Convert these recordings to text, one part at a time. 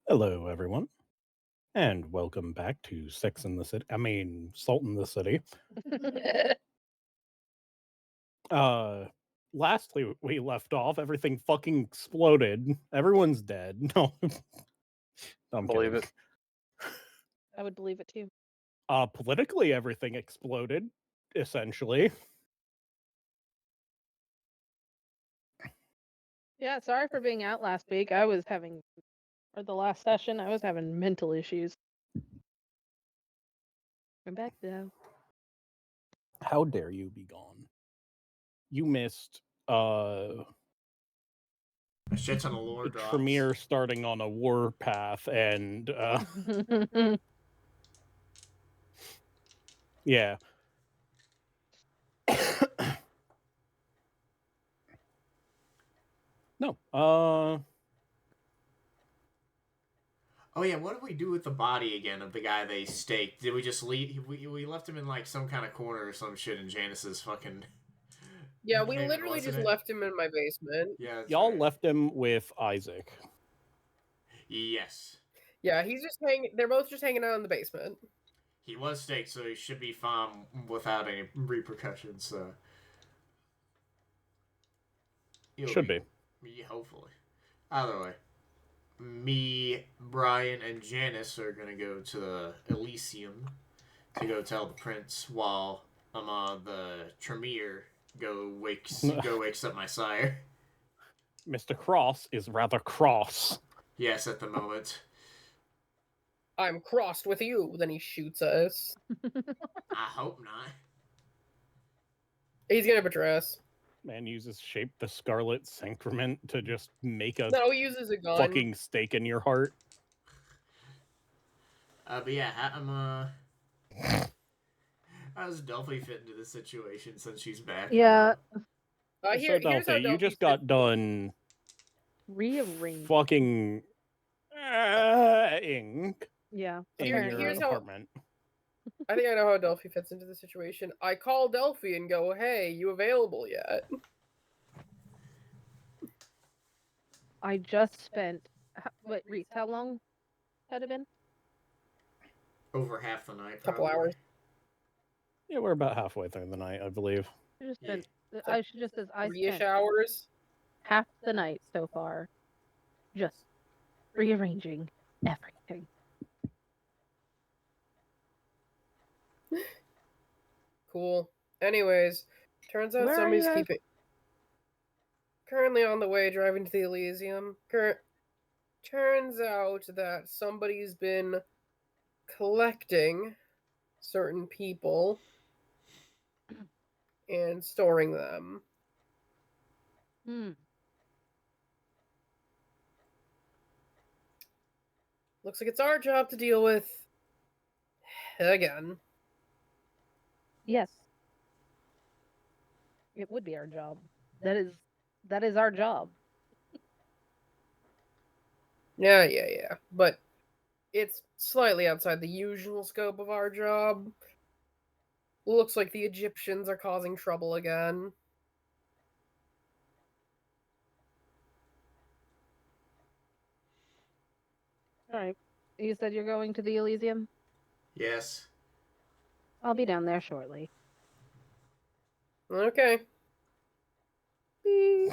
Hello, everyone, and welcome back to Sex in the City. Salt in the City. Uh, Lastly, we left off. Everything fucking exploded. Everyone's dead. No, I'm Believe kidding. it. I would believe it too. Politically, everything exploded. Essentially, Yeah, sorry for being out last week. I was having, or the last session, I was having mental issues. I'm back though. how dare you be gone? You missed A shit ton of lore drops. Tremere starting on a war path, and yeah. No. Oh yeah, what did we do with the body again of the guy they staked? Did we just leave? We left him in like some kind of corner or some shit in Janice's fucking. Yeah, we basement, literally wasn't just it? left him in my basement. Yeah, that's Y'all right. left him with Isaac. Yes, Yeah, he's just hanging. They're both just hanging out in the basement. he was staked, so he should be fine without any repercussions. So Should be. hopefully. Either way, me, Brian, and Janice are gonna go to the Elysium to go tell the prince while the Tremere wakes up my sire. Mr. Cross is rather cross. Yes, at the moment. I'm crossed with you. Then he shoots us. I hope not. He's gonna betray us. Man uses Shape the Scarlet Sacrament to just make a No, he uses a gun. fucking stake in your heart. But yeah, how does Delphi fit into this situation since she's back? Yeah, So Here's how Delphi, you Delphi just fits. got done rearrange. fucking ink Yeah, in Here's your how- apartment. I think I know how Delphi fits into the situation. I call Delphi and go, "Hey, you available yet?" I just spent. Wait, Reese, how long had it been? Over half the night, Couple probably. hours. Yeah, we're about halfway through the night, I believe. I just spent. like I should just as I 3-ish spent hours. half the night so far, just rearranging everything. Cool. Anyways, turns out Where are somebody's you guys? keeping. Currently on the way driving to the Elysium. Turns out that somebody's been collecting certain people and storing them. Hmm. Looks like it's our job to deal with again. Yes. It would be our job. That is our job. Yeah. But it's slightly outside the usual scope of our job. Looks like the Egyptians are causing trouble again. All right. You said you're going to the Elysium? Yes. I'll be down there shortly. Okay. Beep.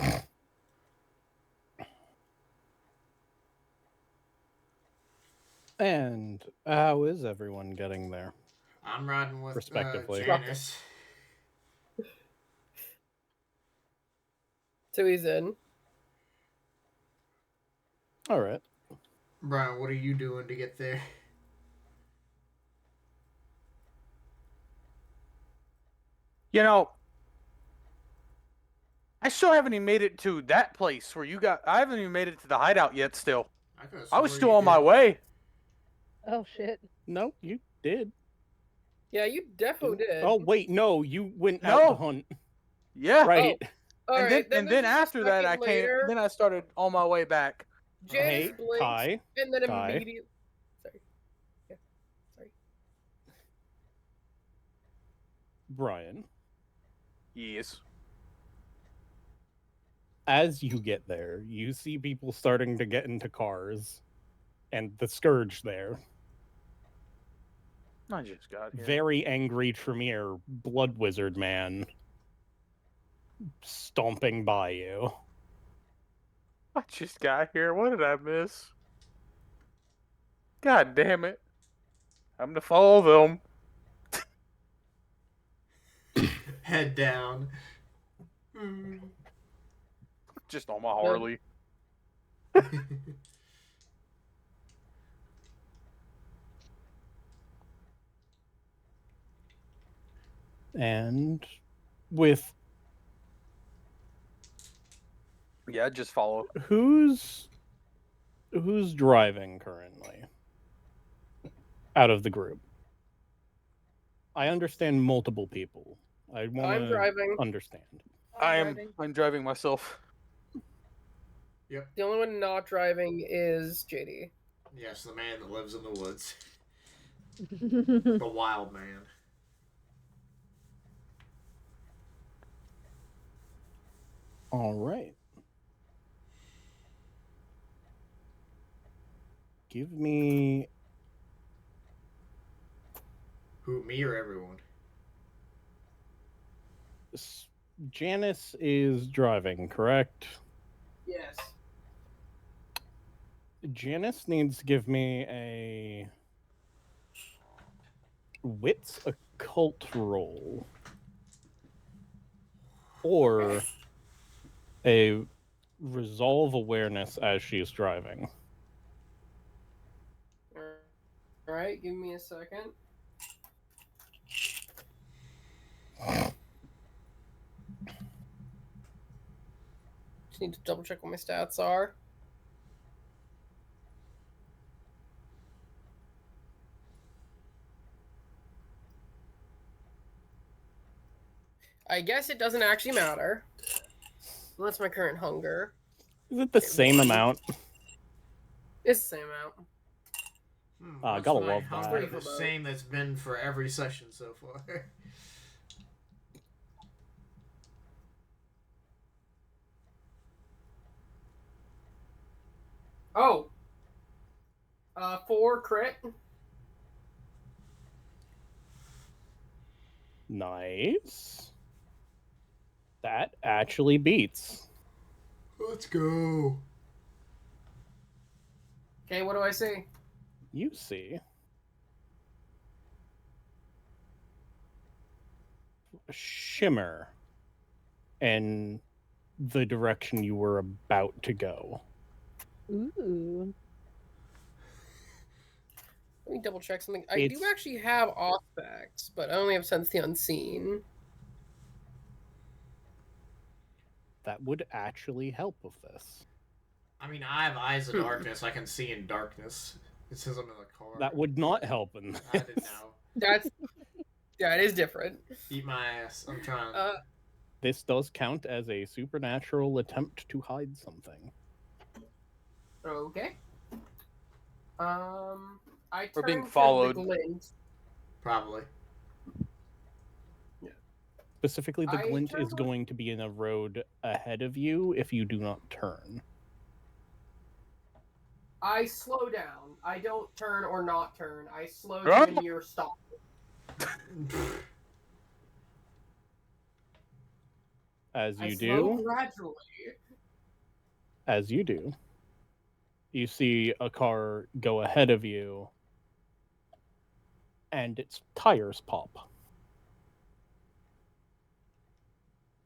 And how is everyone getting there? I'm riding with Respectively. Janice. So he's in. All right. Brian, what are you doing to get there? You know, I still haven't even made it to that place where you got. I haven't even made it to the hideout yet. Still, I was still on my way. Oh shit. No, you did. Yeah, you definitely did. Oh wait, no, you went out to No. hunt. Yeah. Right. All and right, then there's just a after that, I second came. later, Then I started on my way back. Janice Hey, blinked, Kai. and then Kai. immediately. Sorry. Yeah. Sorry. Brian. Yes. As you get there, you see people starting to get into cars and the Scourge there. I just got here. Very angry Tremere blood wizard man stomping by you. I just got here. What did I miss? God damn it. I'm to follow them. Head down. Just on my Harley. And with Yeah, just follow. who's driving currently out of the group? I understand multiple people. I want I'm driving. to understand. I'm driving myself. The only one not driving is JD. Yes, the man that lives in the woods. The wild man. All right. Give me Who, me or everyone? Janice is driving, correct? Yes. Janice needs to give me a wits occult roll or a resolve awareness as she's driving. All right, give me a second. Just need to double check what my stats are. I guess it doesn't actually matter. Well, that's my current hunger. Is it the same amount? It's the same amount. Gotta my love hunger that. the same that's been for every session so far. Oh. 4 crit. Nice. That actually beats. Let's go. Okay, what do I see? You see a shimmer in the direction you were about to go. Ooh. Let me double check something. I do actually have aspects, but I only have sense the unseen. That would actually help with this. I mean, I have eyes of darkness. I can see in darkness. It says I'm in the car. That would not help in this. I didn't know. That is different. Eat my ass. I'm trying. This does count as a supernatural attempt to hide something. Okay. I We're being turned to followed. the glint. Probably. Specifically, the I glint turn is to- going to be in a road ahead of you if you do not turn. I slow down. I don't turn or not turn. I slow to a near stop. As you slow do, gradually. as you do, you see a car go ahead of you, and its tires pop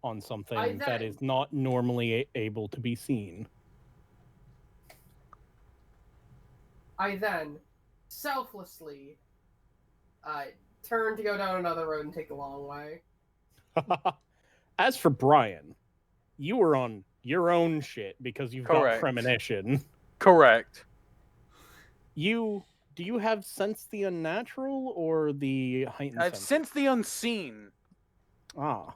on something that is not normally able to be seen. I then selflessly turn to go down another road and take the long way. As for Brian, you were on your own shit because you've got premonition. Correct. Do you have sense the unnatural or the heightened I've sense? sensed the unseen. Ah.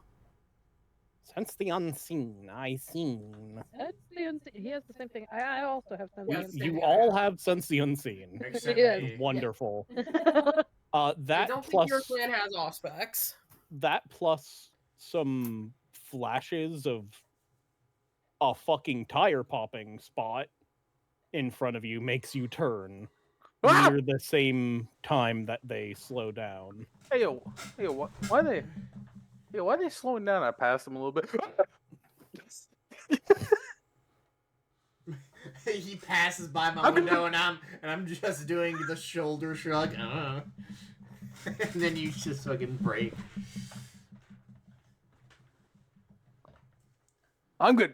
Sense the unseen. I seen. Sense the unseen. He has the same thing. I also have sense the unseen. You all have sense the unseen. Except Yes. me. Wonderful. I That don't plus think your clan has aspects. that plus some flashes of a fucking tire popping spot in front of you makes you turn Ah! near the same time that they slow down. Hey yo, why are they slowing down? I passed them a little bit. He passes by my I'm gonna- window and I'm just doing the shoulder shrug. And then you just fucking break. I'm good.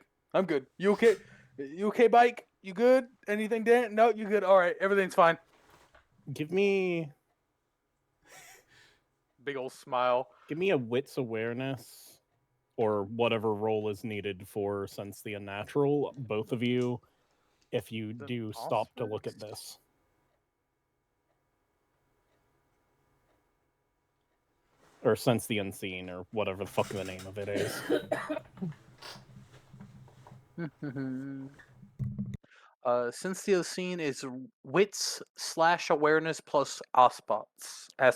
You okay? You okay, bike? You good? Anything, Dan? No, you good? All right, everything's fine. Give me Big old smile. a wits awareness or whatever roll is needed for sense the unnatural, both of you, if you The do stop to look at this. Or sense the unseen, or whatever the fuck the name of it is. Since the scene is wits / awareness plus aspects. Yeah.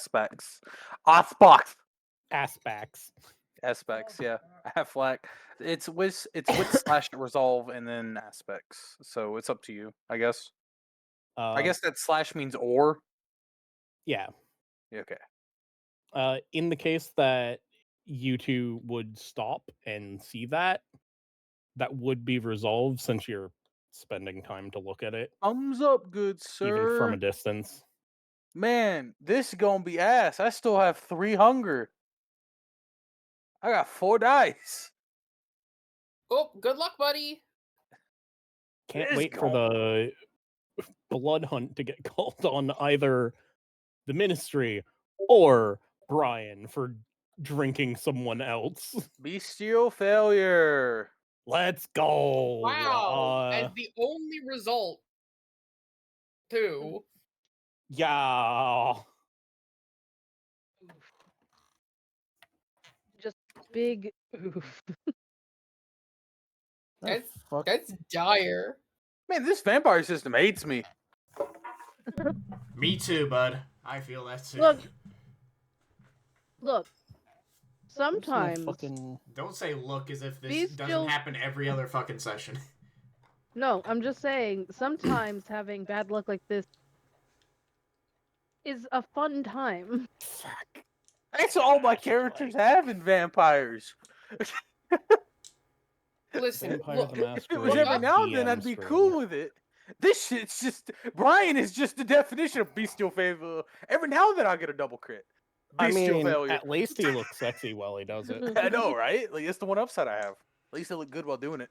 Affleck. It's wits / resolve and then aspects. So it's up to you, I guess. I guess that / means or. Yeah. Okay. In the case that you two would stop and see that, that would be resolved since you're spending time to look at it, Thumbs up, good sir. even from a distance. Man, this is gonna be ass. I still have 3 hunger. I got 4 dice. Oh, good luck, buddy. Can't Let's wait for the blood hunt to get called on either the ministry or Brian for drinking someone else. Bestial failure. Let's go. Wow. As the only result, too. Yeah. Just big oof. That's dire. Man, this vampire system hates me. Me too, bud. I feel that too. Look. Sometimes. Don't say look as if this These doesn't still- happen every other fucking session. No, I'm just saying, sometimes having bad luck like this is a fun time. Fuck. That's all my characters have in vampires. Listen, Vampire look, the If it was Masquerade every now and then, DM I'd be stream. cool with it. This shit's just... Brian is just the definition of bestial failure. Every now and then I get a double crit. I Bestial mean, failure. at least he looks sexy while he does it. I know, right? Like, it's the one upside I have. At least I look good while doing it.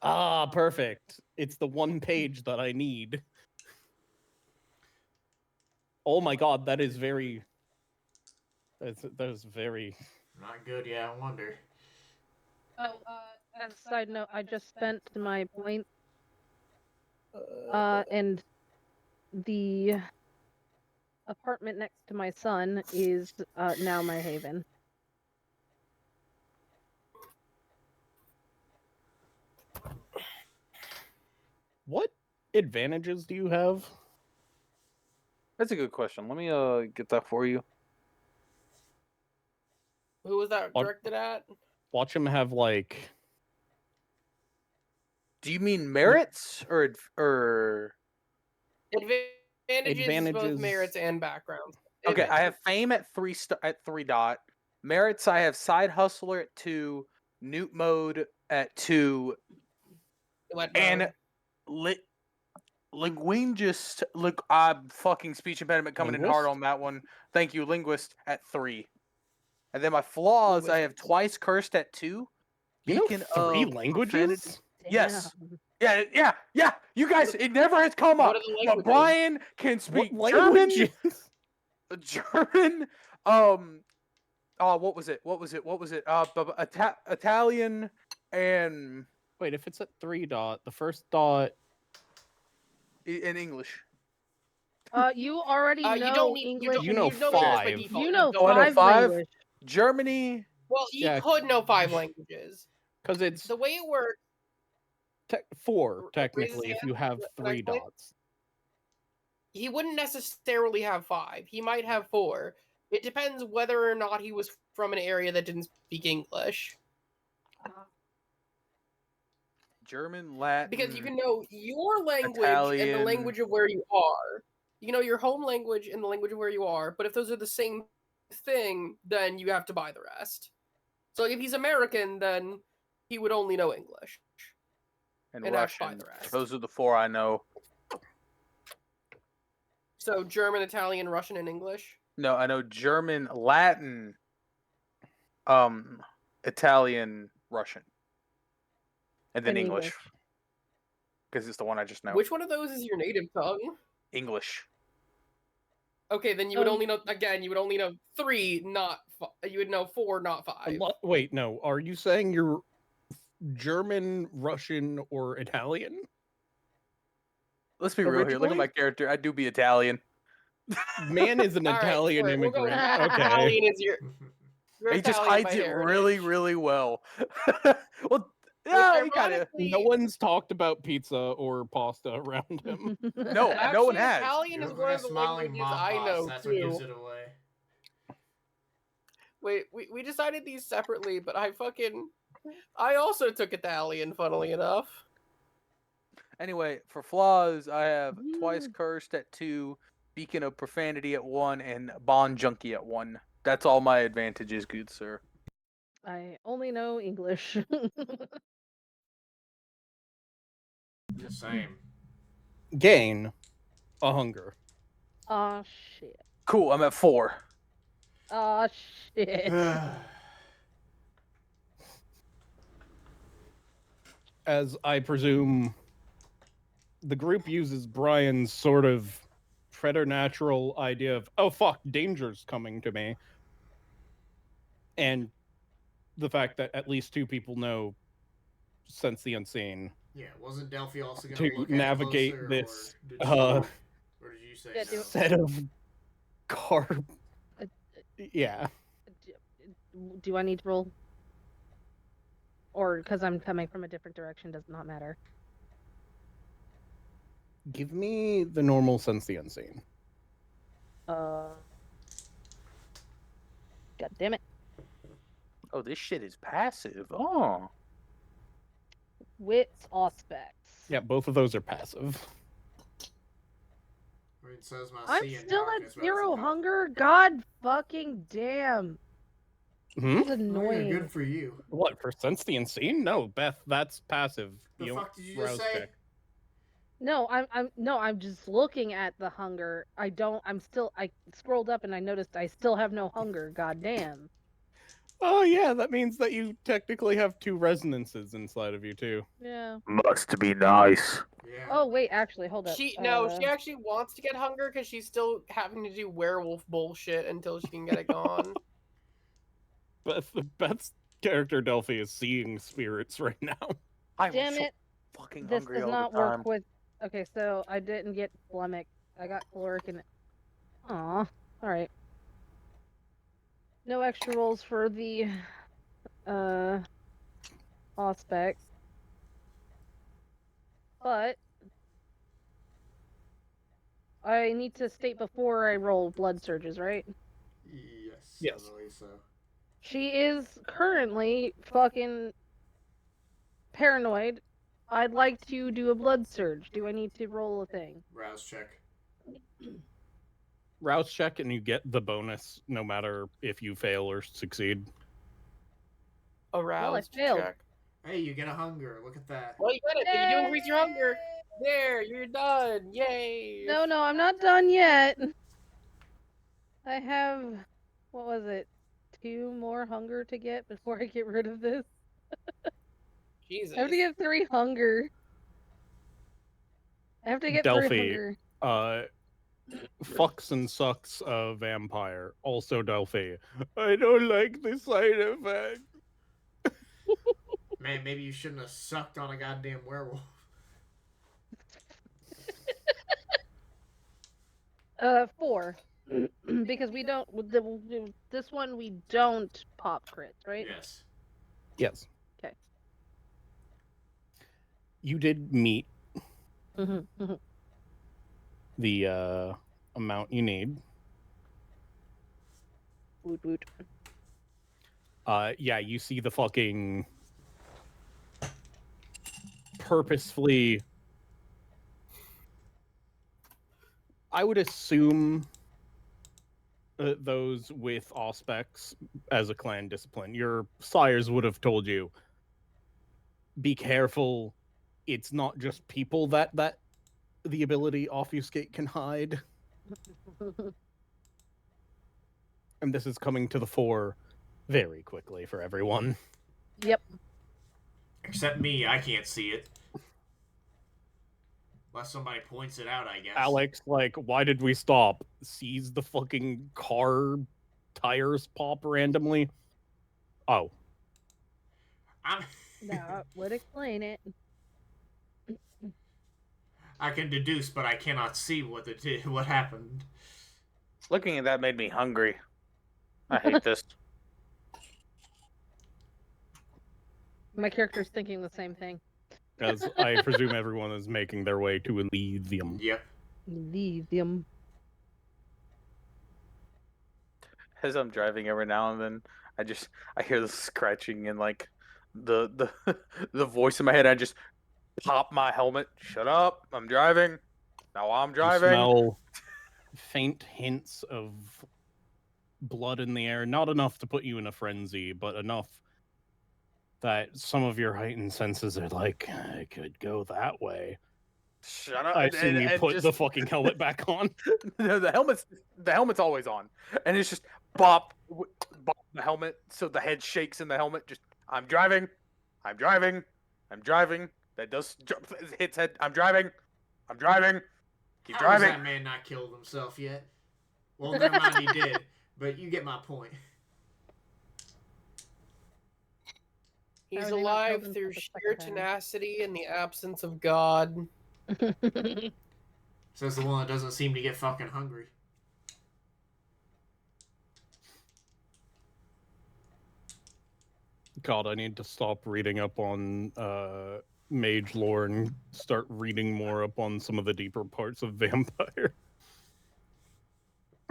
Ah, perfect. It's the one page that I need. Oh my god, that is very... That is very... Not good, yeah, I wonder. Oh, as a side note, I just spent my point, and the apartment next to my son is now my haven. What advantages do you have? That's a good question. Let me get that for you. who was that What? directed at? Watch him have, like... Do you mean merits or Advantages, both Advantages. merits and backgrounds. Okay, I have fame at 3 dot. Merits I have side hustler at 2, newt mode at 2, and linguist. Look, fucking speech impediment coming in hard Linguist? on that one. Thank you, linguist at 3. And then my flaws I have twice cursed at 2. You know Beacon 3 of languages? Yes. Damn. Yeah. You guys, it never has come What up. are the But languages? Brian can speak What German. languages? What was it? Italian and Wait, if it's at 3 dot, the first dot... in English. You already know you don't need English. You know English by 5. default. You know Oh, I know 5 5? language. Germany. Well, you Yeah. could know 5 languages. Because it's The way it works, 4, technically, Raise if hand. you have Can I 3 explain? dots. he wouldn't necessarily have 5. He might have 4. It depends whether or not he was from an area that didn't speak English. German, Latin. Because you can know your language and the Italian. language of where you are. You can know your home language and the language of where you are, but if those are the same thing, then you have to buy the rest. So if he's American, then he would only know English. and and have to buy Russian. the rest. Those are the 4 I know. So German, Italian, Russian, and English. No, I know German, Latin, Italian, Russian, and then And English. Because it's the one I just know. Which one of those is your native tongue? English. Okay, then you would only know, again, you would only know 3, not you would know 4, not 5. Wait, no. Are you saying you're German, Russian, or Italian? Let's be real here. Look at my character. I do be Italian. Man is an All right, Italian sure, we'll go with immigrant. that. Okay. Italian is your He just Italian hides by it really, heritage. really well. Well, yeah, he kind of. ironically- No one's talked about pizza or pasta around him. No, no one Actually, has. Italian is You're one a of the smiling languages mom I boss, know that's what gives too. it away. Wait, we decided these separately, but I also took Italian, funnily enough. Anyway, for flaws, I have Twice Cursed at 2, Beacon of Profanity at 1, and Bond Junkie at 1. That's all my advantages, good sir. I only know English. The same. Gain a hunger. Aw, shit. Cool, I'm at 4. Aw, shit. As I presume the group uses Brian's sort of preternatural idea of, oh fuck, danger's coming to me. And the fact that at least 2 people know Sense the Unseen. Yeah, wasn't Delphi also going To to look navigate at it this, closer, or did you say Yeah, no? set of carb. Uh, Yeah. Do I need to roll? Or because I'm coming from a different direction does not matter. Give me the normal Sense the Unseen. God damn it. Oh, this shit is passive. Oh. Wits aspects. Yeah, both of those are passive. I mean, so is my I'm sea and still darkness, at but 0 that's okay. hunger? God fucking damn. Hmm? That's Oh, yeah, annoying. good for you. What, for Sense the Unseen? No, Beth, that's passive. The You don't fuck did you just rouse say? check. No, I'm just looking at the hunger. I scrolled up and I noticed I still have no hunger. God damn. Oh yeah, that means that you technically have 2 resonances inside of you too. Yeah. Must be nice. Yeah. Oh wait, actually, hold up. She actually wants to get hunger because she's still having to do werewolf bullshit until she can get it gone. Beth's character Delphi is seeing spirits right now. I'm Damn so it. fucking This hungry does all not the time. work with. Okay, so I didn't get Flemic. I got caloric and. Aw. Alright. No extra rolls for the aspect. But I need to state before I roll blood surges, right? Yes. Yes. I believe so. She is currently fucking paranoid. I'd like to do a blood surge. Do I need to roll a thing? Rouse check. Rouse check and you get the bonus no matter if you fail or succeed. Aroused failed. check. Hey, you get a hunger. Look at that. Well, you got it. Did you do increase your hunger? There, you're done. Yay. No, I'm not done yet. I have, what was it, 2 more hunger to get before I get rid of this. Jesus. I have to get 3 hunger. I have to get 3 Delphi. hunger. Fucks and sucks a vampire. Also Delphi. I don't like the side effect. Man, maybe you shouldn't have sucked on a goddamn werewolf. 4. Because we don't, this one we don't pop crits, right? Yes. Yes. Okay. You did meet Mm-hmm. the amount you need. Woot woot. Yeah, you see the fucking purposefully... I would assume those with auspex as a clan discipline. Your sires would have told you, be careful. It's not just people that the ability Obfuscate can hide. And this is coming to the fore very quickly for everyone. Yep. Except me, I can't see it. Unless somebody points it out, I guess. Alex, like, why did we stop? Sees the fucking car tires pop randomly. Oh. That would explain it. I can deduce, but I cannot see what happened. Looking at that made me hungry. I hate this. My character's thinking the same thing. As I presume everyone is making their way to Elysium. Yep. Elysium. As I'm driving every now and then, I hear the scratching and like the the voice in my head. I just pop my helmet. Shut up! I'm driving. Now I'm driving. You smell faint hints of blood in the air. Not enough to put you in a frenzy, but enough that some of your heightened senses are like, I could go that way. Shut up! I assume you and put just- the fucking helmet back on. No, the helmet's always on, and it's just bop the helmet, so the head shakes in the helmet. Just I'm driving. That does hits head. I'm driving. Keep How has driving. that man not killed himself yet? Well, never mind, he did. But you get my point. He's How are they not alive killed through himself a sheer second time? tenacity and the absence of God. Says the one that doesn't seem to get fucking hungry. God, I need to stop reading up on mage lore and start reading more up on some of the deeper parts of vampire.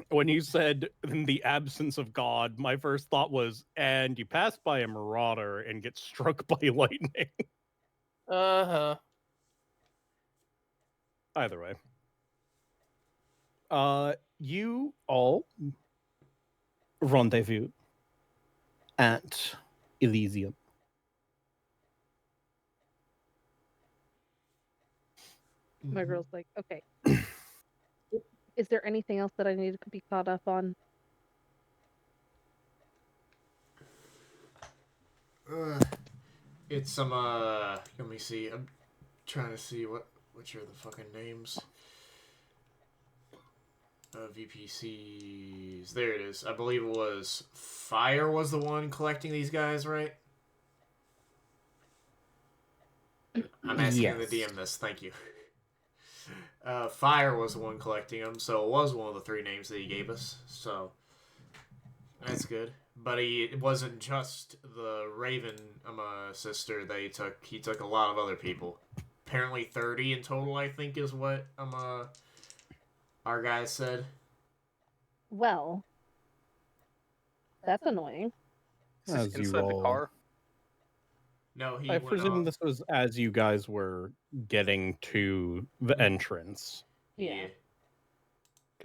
When you said in the absence of God, my first thought was, and you pass by a marauder and get struck by lightning. Uh-huh. Either way. You all rendezvous at Elysium. My girl's like, okay. Is there anything else that I need to be caught up on? It's some, let me see. I'm trying to see which are the fucking names. VPCs. There it is. I believe it was Fire was the one collecting these guys, right? I'm asking the DM this. Thank you. Fire was the one collecting them, so it was one of the three names that he gave us. So that's good. But it wasn't just the Raven sister that he took. He took a lot of other people. Apparently 30 in total, I think, is what our guys said. Well, that's annoying. Is this As you inside the all- car? No, he I went presume off. this was as you guys were getting to the entrance. Yeah.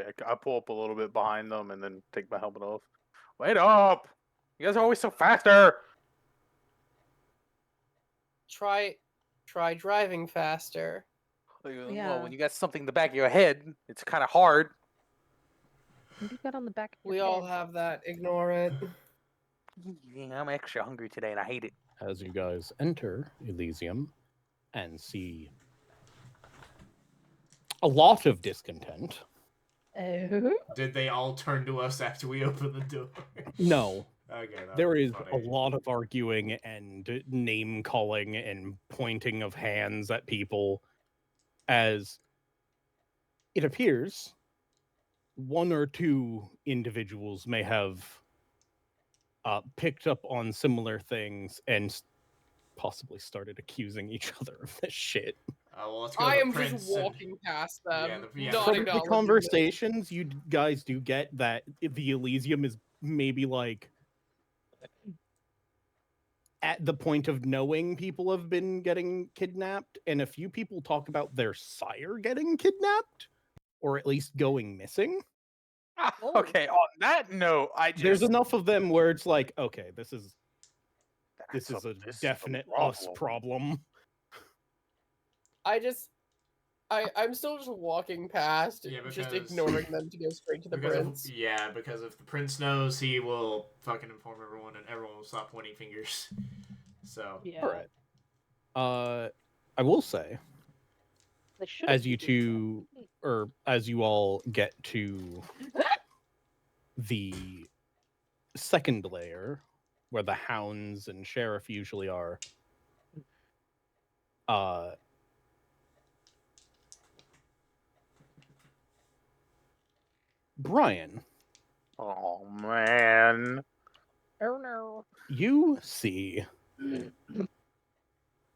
Okay, I pull up a little bit behind them and then take my helmet off. Wait up! You guys are always so faster. Try driving faster. Like, Yeah. Well, when you got something in the back of your head, it's kind of hard. What do you got on the back of We your all head? have that. Ignore it. Yeah, I'm extra hungry today, and I hate it. As you guys enter Elysium and see a lot of discontent. Oh. Did they all turn to us after we opened the door? No, Okay, that there was is funny. a lot of arguing and name calling and pointing of hands at people, as it appears one or two individuals may have picked up on similar things and possibly started accusing each other of this shit. Well, let's go I to am Prince just walking past them. yeah, not From the acknowledging them. conversations, you guys do get that the Elysium is maybe like at the point of knowing people have been getting kidnapped, and a few people talk about their sire getting kidnapped, or at least going missing. Oh. Okay, on that note, There's enough of them where it's like, okay, this is This a definite us problem. I'm still just walking past, Yeah, just because- ignoring them to go straight to the prince. Because if the prince knows, he will fucking inform everyone, and everyone will stop pointing fingers. So Yeah. All right. I will say, They should as you all get to the second layer, where the hounds and sheriff usually are, Brian, Oh man. Oh no. you see,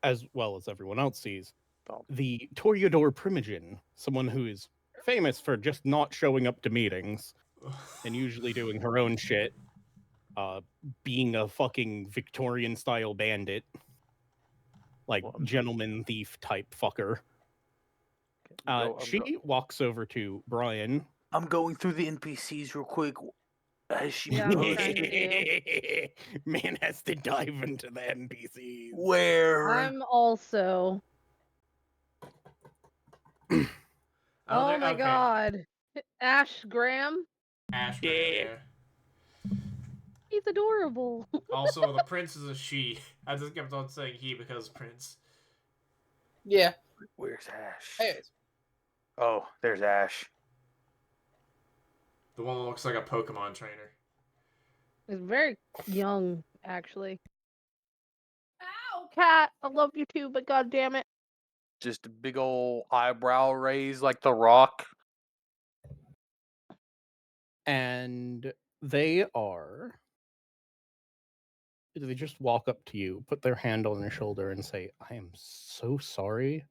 as well as everyone else sees, Oh. the Toreador Primogen, someone who is famous for just not showing up to meetings and usually doing her own shit, being a fucking Victorian style bandit, like Well, gentleman thief type fucker. She walks over to Brian. I'm going through the NPCs real quick. Has she Yeah, been I'm posted? trying to Man has to dive into the NPCs. Where? I'm also. Oh my god. Ash Graham? Ash, Yeah. He's adorable. Also, the prince is a she. I just kept on saying he because prince. Yeah. Where's Ash? Anyways, Oh, there's Ash. The one that looks like a Pokemon trainer. He's very young, actually. Ow, cat! I love you too, but god damn it. Just a big old eyebrow raise like the Rock. And they just walk up to you, put their hand on your shoulder, and say, I am so sorry.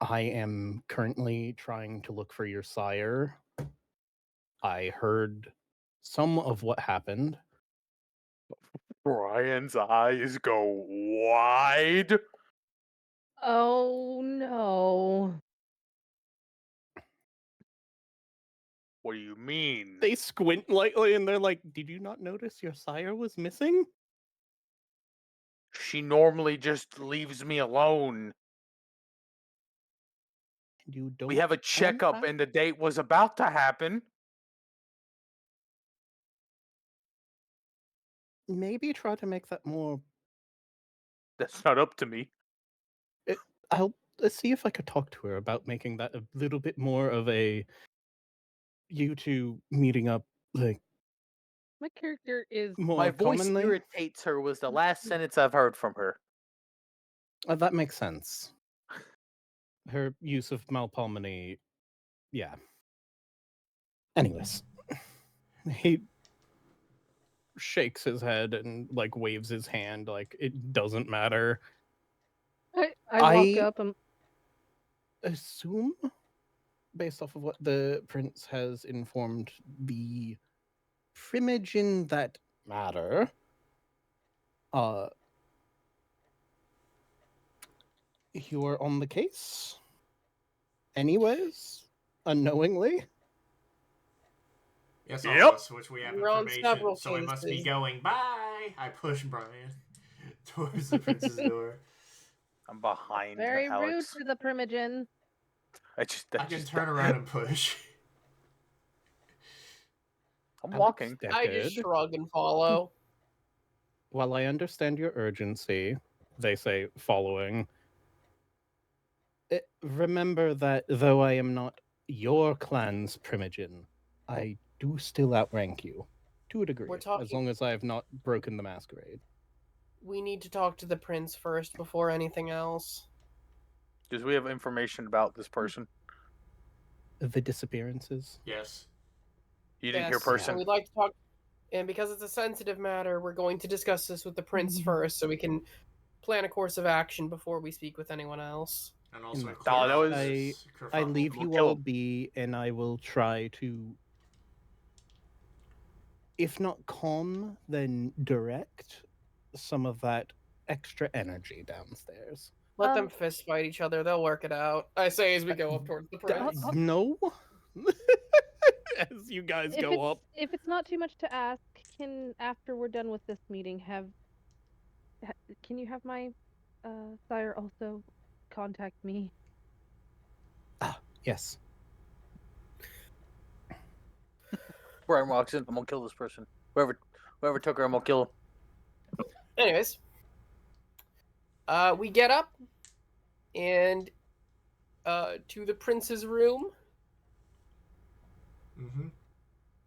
I am currently trying to look for your sire. I heard some of what happened. Brian's eyes go wide. Oh no. What do you mean? They squint lightly and they're like, did you not notice your sire was missing? She normally just leaves me alone. You don't We have a checkup that? and the date was about to happen. Maybe try to make that more. That's not up to me. I'll see if I could talk to her about making that a little bit more of a you two meeting up, like, My character is more My voice commonly. irritates her was the last sentence I've heard from her. That makes sense. Her use of Malpalmony, yeah. Anyways, he shakes his head and like waves his hand like it doesn't matter. I walk I- up and Assume, based off of what the prince has informed the Primogen that matter, you are on the case. Anyways, unknowingly. Yes, Yep. all of us, which we have We're on information, several so it must be cases. going. Bye. I push Brian towards the prince's door. I'm behind very rude Alex. to the Primogen. I just, I can turn around and push. I'm Alex walking. I just Deckard, shrug and follow. while I understand your urgency, they say, following, remember that though I am not your clan's Primogen, I do still outrank you, to a degree, We're as talking- long as I have not broken the masquerade. We need to talk to the prince first before anything else. Because we have information about this person. The disappearances. Yes. You didn't hear Yes, person. and we'd like to talk. And because it's a sensitive matter, we're going to discuss this with the prince first, so we can plan a course of action before we speak with anyone else. And also, that Oh, that was- I leave We'll you kill all him. be, and I will try to, if not calm, then direct some of that extra energy downstairs. Let them fist fight each other. They'll work it out. I say as we go up towards the prince. No. As you guys go up. If it's not too much to ask, after we're done with this meeting, can you have my sire also contact me? Ah, yes. Brian walks in. I'm gonna kill this person. Whoever took her, I'm gonna kill him. Anyways, we get up and to the prince's room. Mm-hmm.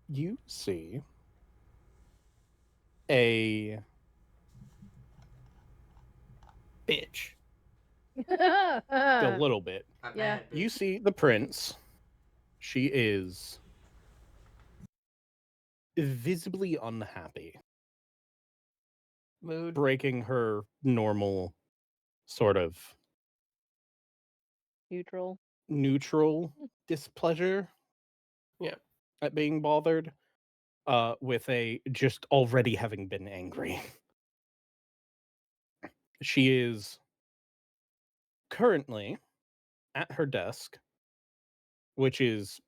You see a Bitch. a little bit. Yeah. You see the prince. She is visibly unhappy, Mood. breaking her normal sort of neutral displeasure. Yeah. At being bothered, with a just already having been angry. She is currently at her desk, which is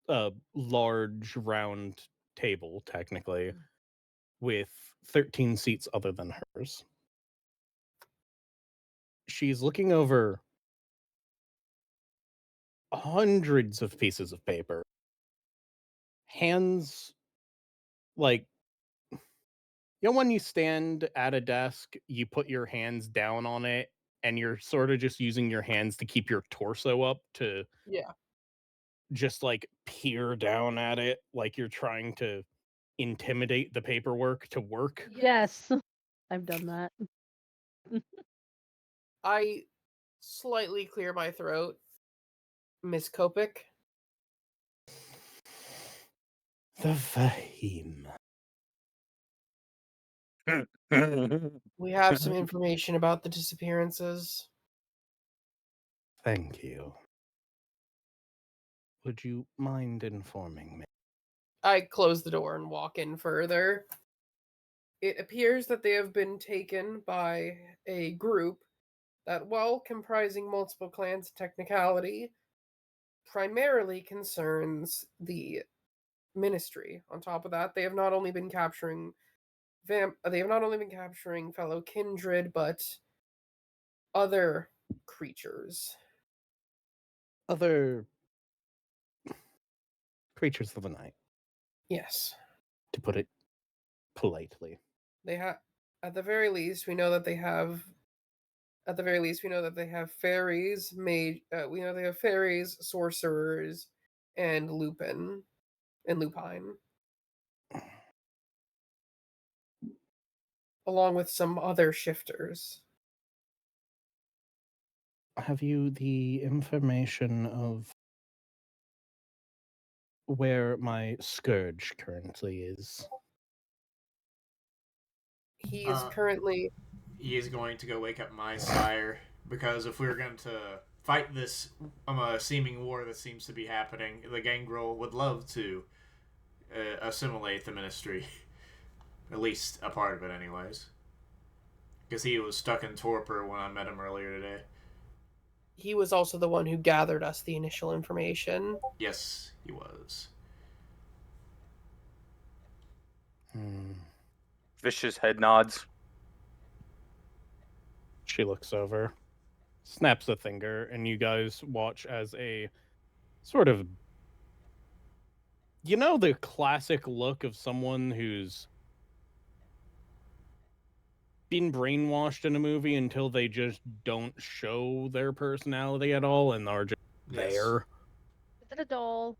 a large round table, technically, with 13 seats other than hers. She's looking over hundreds of pieces of paper. Hands, like, you know, when you stand at a desk, you put your hands down on it, and you're sort of just using your hands to keep your torso up to Yeah. just like peer down at it, like you're trying to intimidate the paperwork to work. Yes, I've done that. I slightly clear my throat. Miss Kopik. The Fahim. We have some information about the disappearances. Thank you. Would you mind informing me? I close the door and walk in further. It appears that they have been taken by a group that, while comprising multiple clans of technicality, primarily concerns the ministry. On top of that, they have not only been capturing fellow kindred, but other creatures. Other creatures of the night, Yes. to put it politely. They have, at the very least, we know that they have fairies, we know they have fairies, sorcerers, and lupine. Along with some other shifters. Have you the information of where my scourge currently is? He is currently... He is going to go wake up my sire, because if we were going to fight this seeming war that seems to be happening, the gangrel would love to assimilate the ministry. At least a part of it, anyways. Because he was stuck in torpor when I met him earlier today. He was also the one who gathered us the initial information. Yes, he was. Vicious head nods. She looks over, snaps a finger, and you guys watch as a sort of, you know, the classic look of someone who's been brainwashed in a movie until they just don't show their personality at all and are just there. Is it a doll?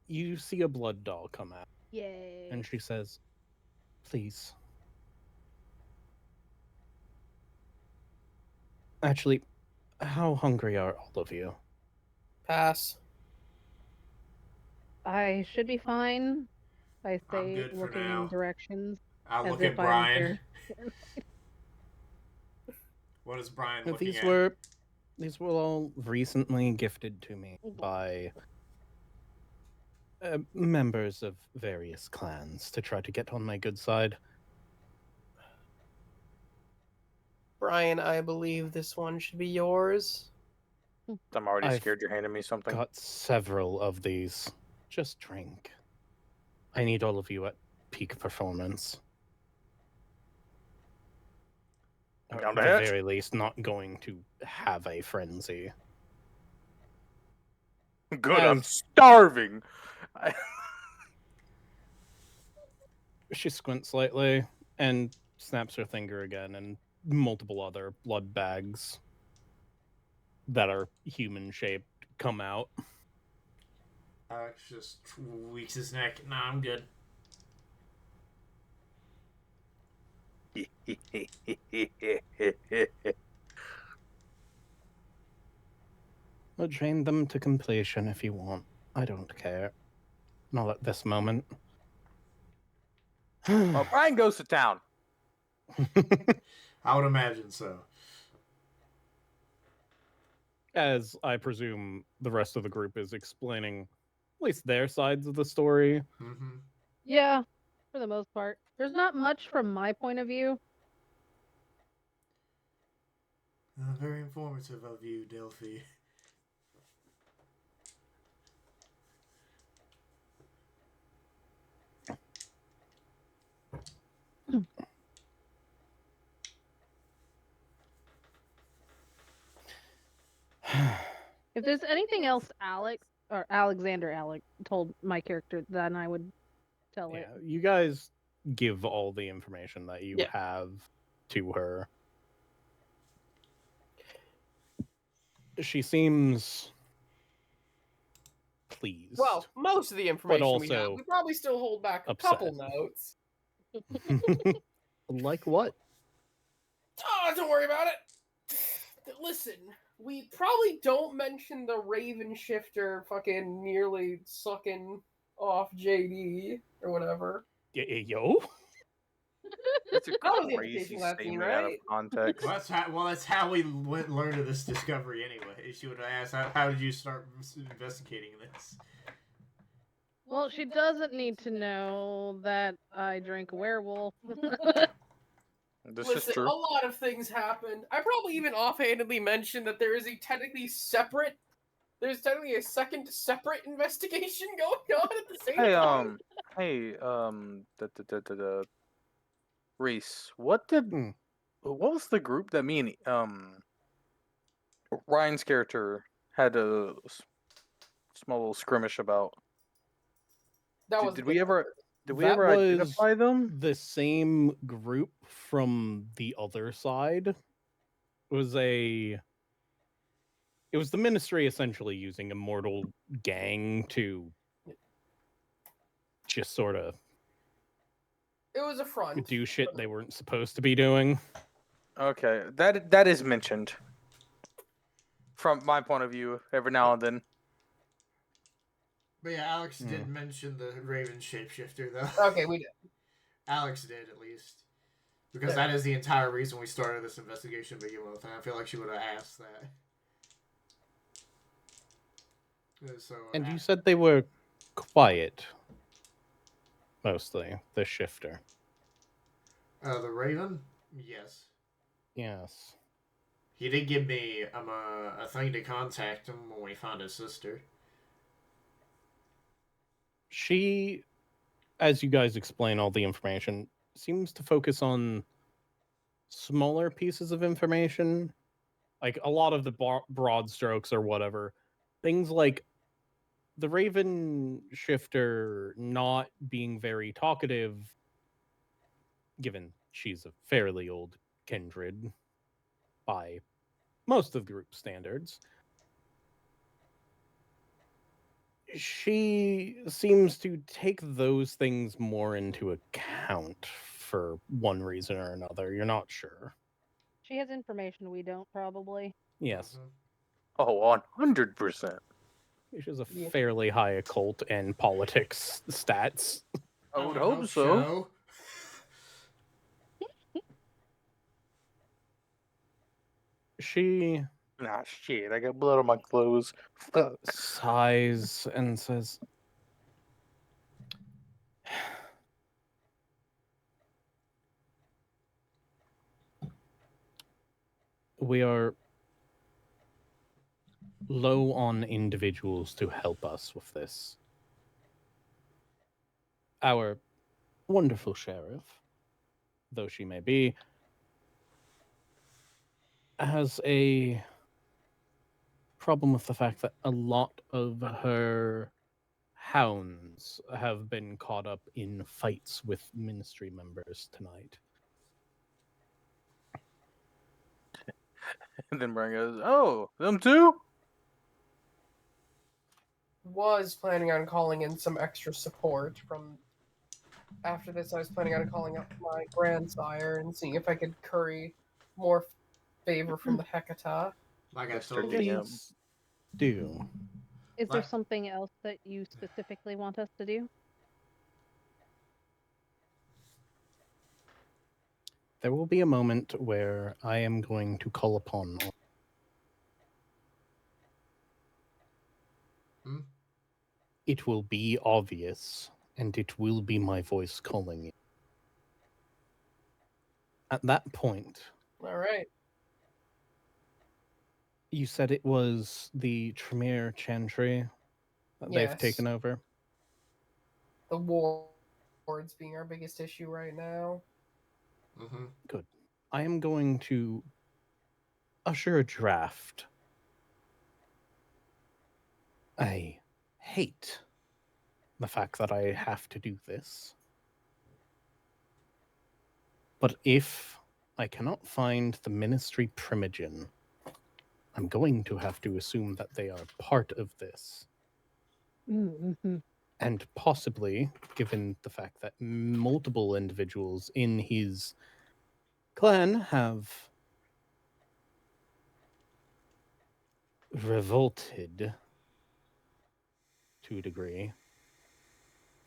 You see a blood doll come out. Yay. And she says, please. Actually, how hungry are all of you? Pass. I should be fine. I say, good for looking now. in directions. I'll as look if at I'm Brian. here. What is Brian looking These at? were all recently gifted to me by members of various clans to try to get on my good side. Brian, I believe this one should be yours. I'm already I've scared you're handing me something. Got several of these. Just drink. I need all of you at peak performance. Or Down at the the hatch. very least, not going to have a frenzy. Good, I'm As- starving. She squints slightly and snaps her finger again, and multiple other blood bags that are human shaped come out. Alex just tweaks his neck. Nah, I'm good. I'll drain them to completion if you want. I don't care. Not at this moment. Well, Brian goes to town. I would imagine so. As I presume the rest of the group is explaining at least their sides of the story. Mm-hmm. Yeah, for the most part. There's not much from my point of view. Very informative of you, Delphi. If there's anything else Alec told my character, then I would tell it. Yeah, you guys give all the information that you Yeah. have to her. She seems pleased. Well, most of the information we have. also We probably still hold back a upset. couple notes. Like what? Oh, don't worry about it. Listen, we probably don't mention the Raven Shifter fucking nearly sucking off JD or whatever. Yo? That's a That was the crazy implication last scene, statement out of right? context. Well, that's how we learned of this discovery anyway. She would have asked, how did you start investigating this? Well, she doesn't need to know that I drink werewolf. This Listen, is true. a lot of things happened. I probably even offhandedly mentioned that there is there's technically a second separate investigation going on at the same time. Reese, Hmm. what was the group that me and Ryan's character had a small little skirmish about? That was Did the we ever That was identify them? the same group from the other side. It was the ministry essentially using a mortal gang to just sort of It was a front. do shit they weren't supposed to be doing. Okay, that is mentioned from my point of view every now and then. But yeah, Alex did mention the Raven shapeshifter, though. Okay, we did. Alex did, at least. Because Yeah. that is the entire reason we started this investigation to begin with, and I feel like she would have asked that. So, And you said they were quiet, mostly, the shifter. the Raven? Yes. Yes. He did give me a thing to contact him when we found his sister. She, as you guys explain all the information, seems to focus on smaller pieces of information. Like a lot of the broad strokes or whatever. Things like the Raven shifter not being very talkative, given she's a fairly old kindred by most of the group standards. She seems to take those things more into account for one reason or another. You're not sure. She has information we don't, probably. Yes. Oh, 100%. She has a Yeah. fairly high occult and politics stats. I would hope so. She Nah, shit, I got blood on my clothes. Fuck. sighs and says, we are low on individuals to help us with this. Our wonderful sheriff, though she may be, has a problem with the fact that a lot of her hounds have been caught up in fights with ministry members tonight. And then Brian goes, "Oh, them too?" Was planning on calling in some extra support from. After this, I was planning on calling up my grandsire and seeing if I could curry more favor from the Hecata. Like I Mr. told you, DM. Please do. Is there What? something else that you specifically want us to do? There will be a moment where I am going to call upon. Hmm? It will be obvious, and it will be my voice calling you. At that point, All right. you said it was the Tremere Chantry that they've Yes. taken over. The wards being our biggest issue right now. Mm-hmm. Good. I am going to usher a draft. I hate the fact that I have to do this. But if I cannot find the Ministry Primogen, I'm going to have to assume that they are part of this. Mm-hmm. And possibly, given the fact that multiple individuals in his clan have revolted to a degree,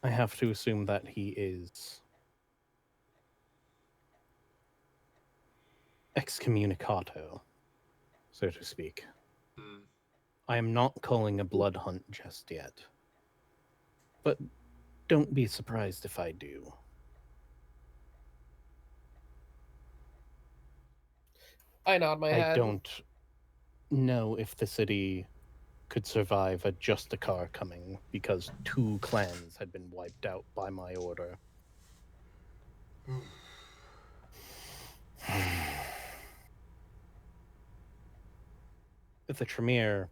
I have to assume that he is excommunicato, so to speak. Mm. I am not calling a blood hunt just yet. But don't be surprised if I do. I nod my I head. don't know if the city could survive a Justicar coming because 2 clans had been wiped out by my order. The Tremere,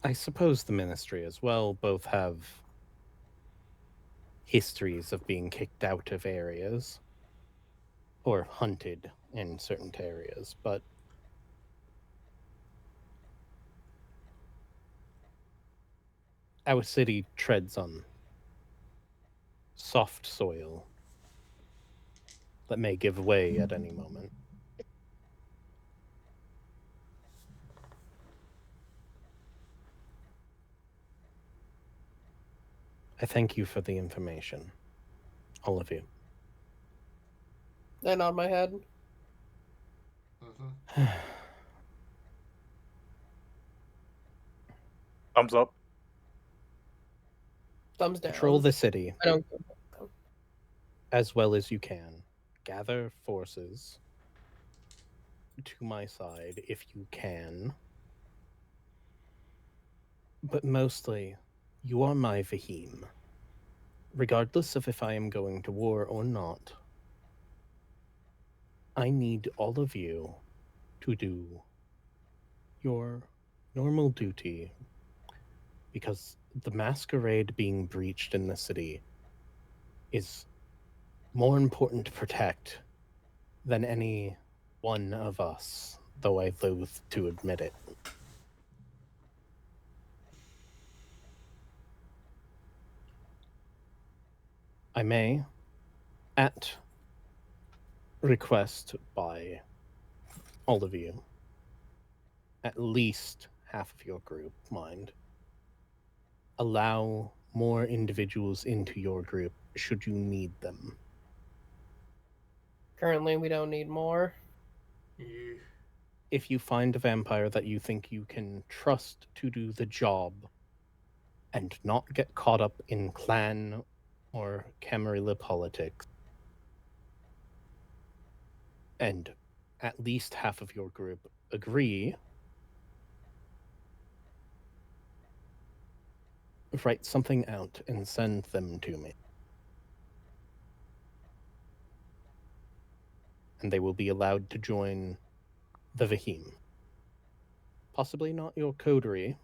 I suppose the Ministry as well, both have histories of being kicked out of areas or hunted in certain areas, but our city treads on soft soil that may give way at any moment. I thank you for the information, all of you. I nod my head. Mm-hmm. Thumbs up. Thumbs down. Patrol the city I don't. as well as you can. Gather forces to my side if you can. But mostly, you are my Vahim. Regardless of if I am going to war or not, I need all of you to do your normal duty because the masquerade being breached in the city is more important to protect than any one of us, though I loathe to admit it. I may, at request by all of you, at least half of your group, mind, allow more individuals into your group should you need them. Currently, we don't need more. You... If you find a vampire that you think you can trust to do the job and not get caught up in clan or Camarilla politics, and at least half of your group agree, write something out and send them to me. And they will be allowed to join the Vahim. Possibly not your coterie,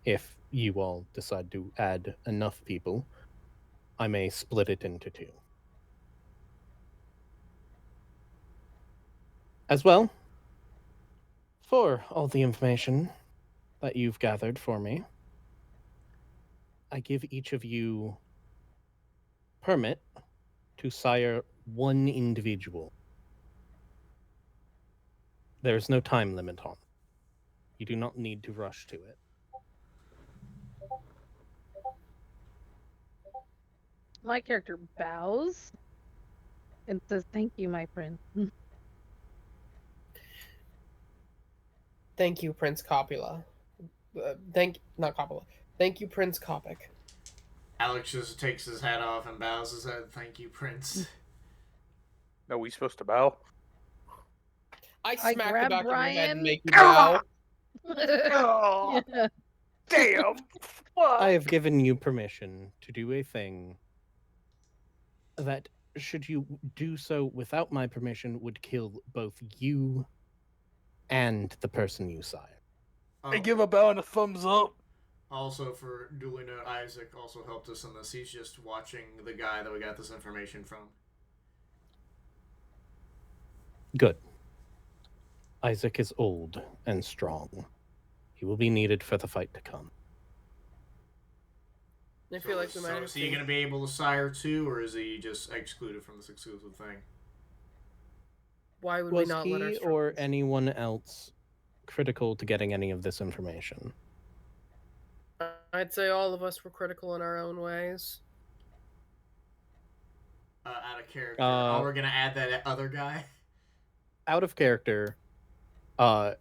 if you all decide to add enough people. I may split it into two. As well, for all the information that you've gathered for me, I give each of you permit to sire one individual. There is no time limit on it. You do not need to rush to it. My character bows and says, "Thank you, my friend." Thank you, Prince Copula. Not Copula. Thank you, Prince Copic. Alex just takes his hat off and bows his head. Thank you, Prince. No, we supposed to bow. I I smack the grab back of your head Brian. and make you bow. Oh, Yeah. damn! I have given you permission to do a thing that, should you do so without my permission, would kill both you and the person you sire. I give a bow and a thumbs up. Also, for duly note, Isaac also helped us in this. He's just watching the guy that we got this information from. Good. Isaac is old and strong. He will be needed for the fight to come. I feel like we might have is he going to be able to sire too, or is he just excluded from this exclusive thing? Why would we Was not let our he or anyone else critical to getting any of this information? I'd say all of us were critical in our own ways. Out of character. Oh, we're going to add that other guy? Out of character, Oh,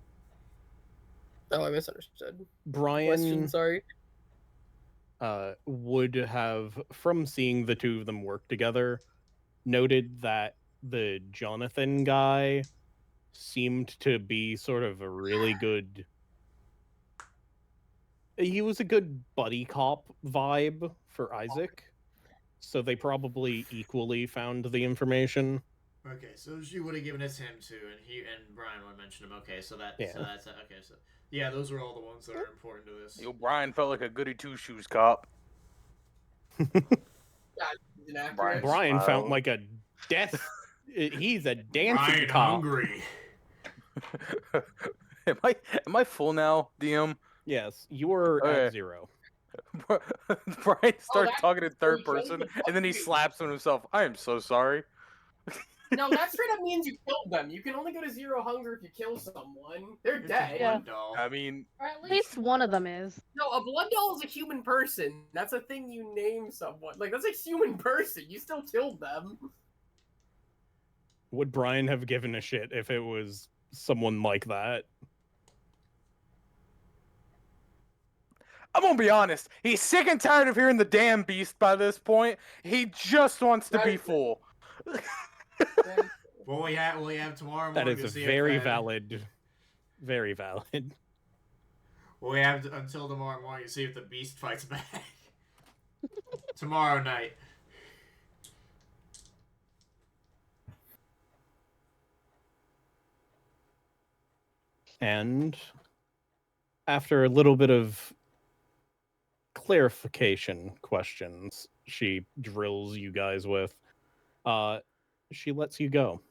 I misunderstood. Brian Question, sorry. would have, from seeing the two of them work together, noted that the Jonathan guy seemed to be sort of a really good... He was a good buddy cop vibe for Isaac, so they probably equally found the information. Okay, so she would have given it to him too, and Brian would mention him. Okay, so that's okay. So yeah, those are all the ones that are important to this. Yo, Brian felt like a goody two shoes cop. Brian felt like a death. He's a dancing Brian cop. hungry. Am I full now, DM? Yes, you are Okay. at 0. Brian starts that's talking in third so person, funny. and then he slaps on himself. I am so sorry. No, that straight up means you killed them. You can only go to 0 hunger if you kill someone. They're It's dead. a Yeah. blood doll. I mean, Or at least one of them is. No, a blood doll is a human person. That's a thing you name someone. Like, that's a human person. You still killed them. Would Brian have given a shit if it was someone like that? I'm gonna be honest. He's sick and tired of hearing the damn beast by this point. He just wants to be full. Well, we have tomorrow morning. That to is see a if very that- valid. Very valid. Well, we have until tomorrow morning to see if the beast fights back. Tomorrow night. And after a little bit of clarification questions she drills you guys with, she lets you go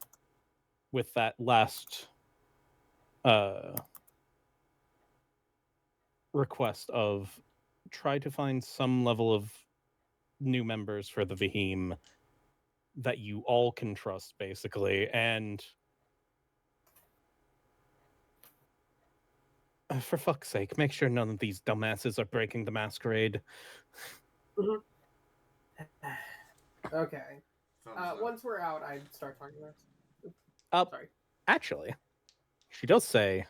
with that last request of try to find some level of new members for the Vahim that you all can trust, basically, and for fuck's sake, make sure none of these dumbasses are breaking the masquerade. Okay. Thumbs up. Once we're out, I start talking about. Sorry. Actually, she does say,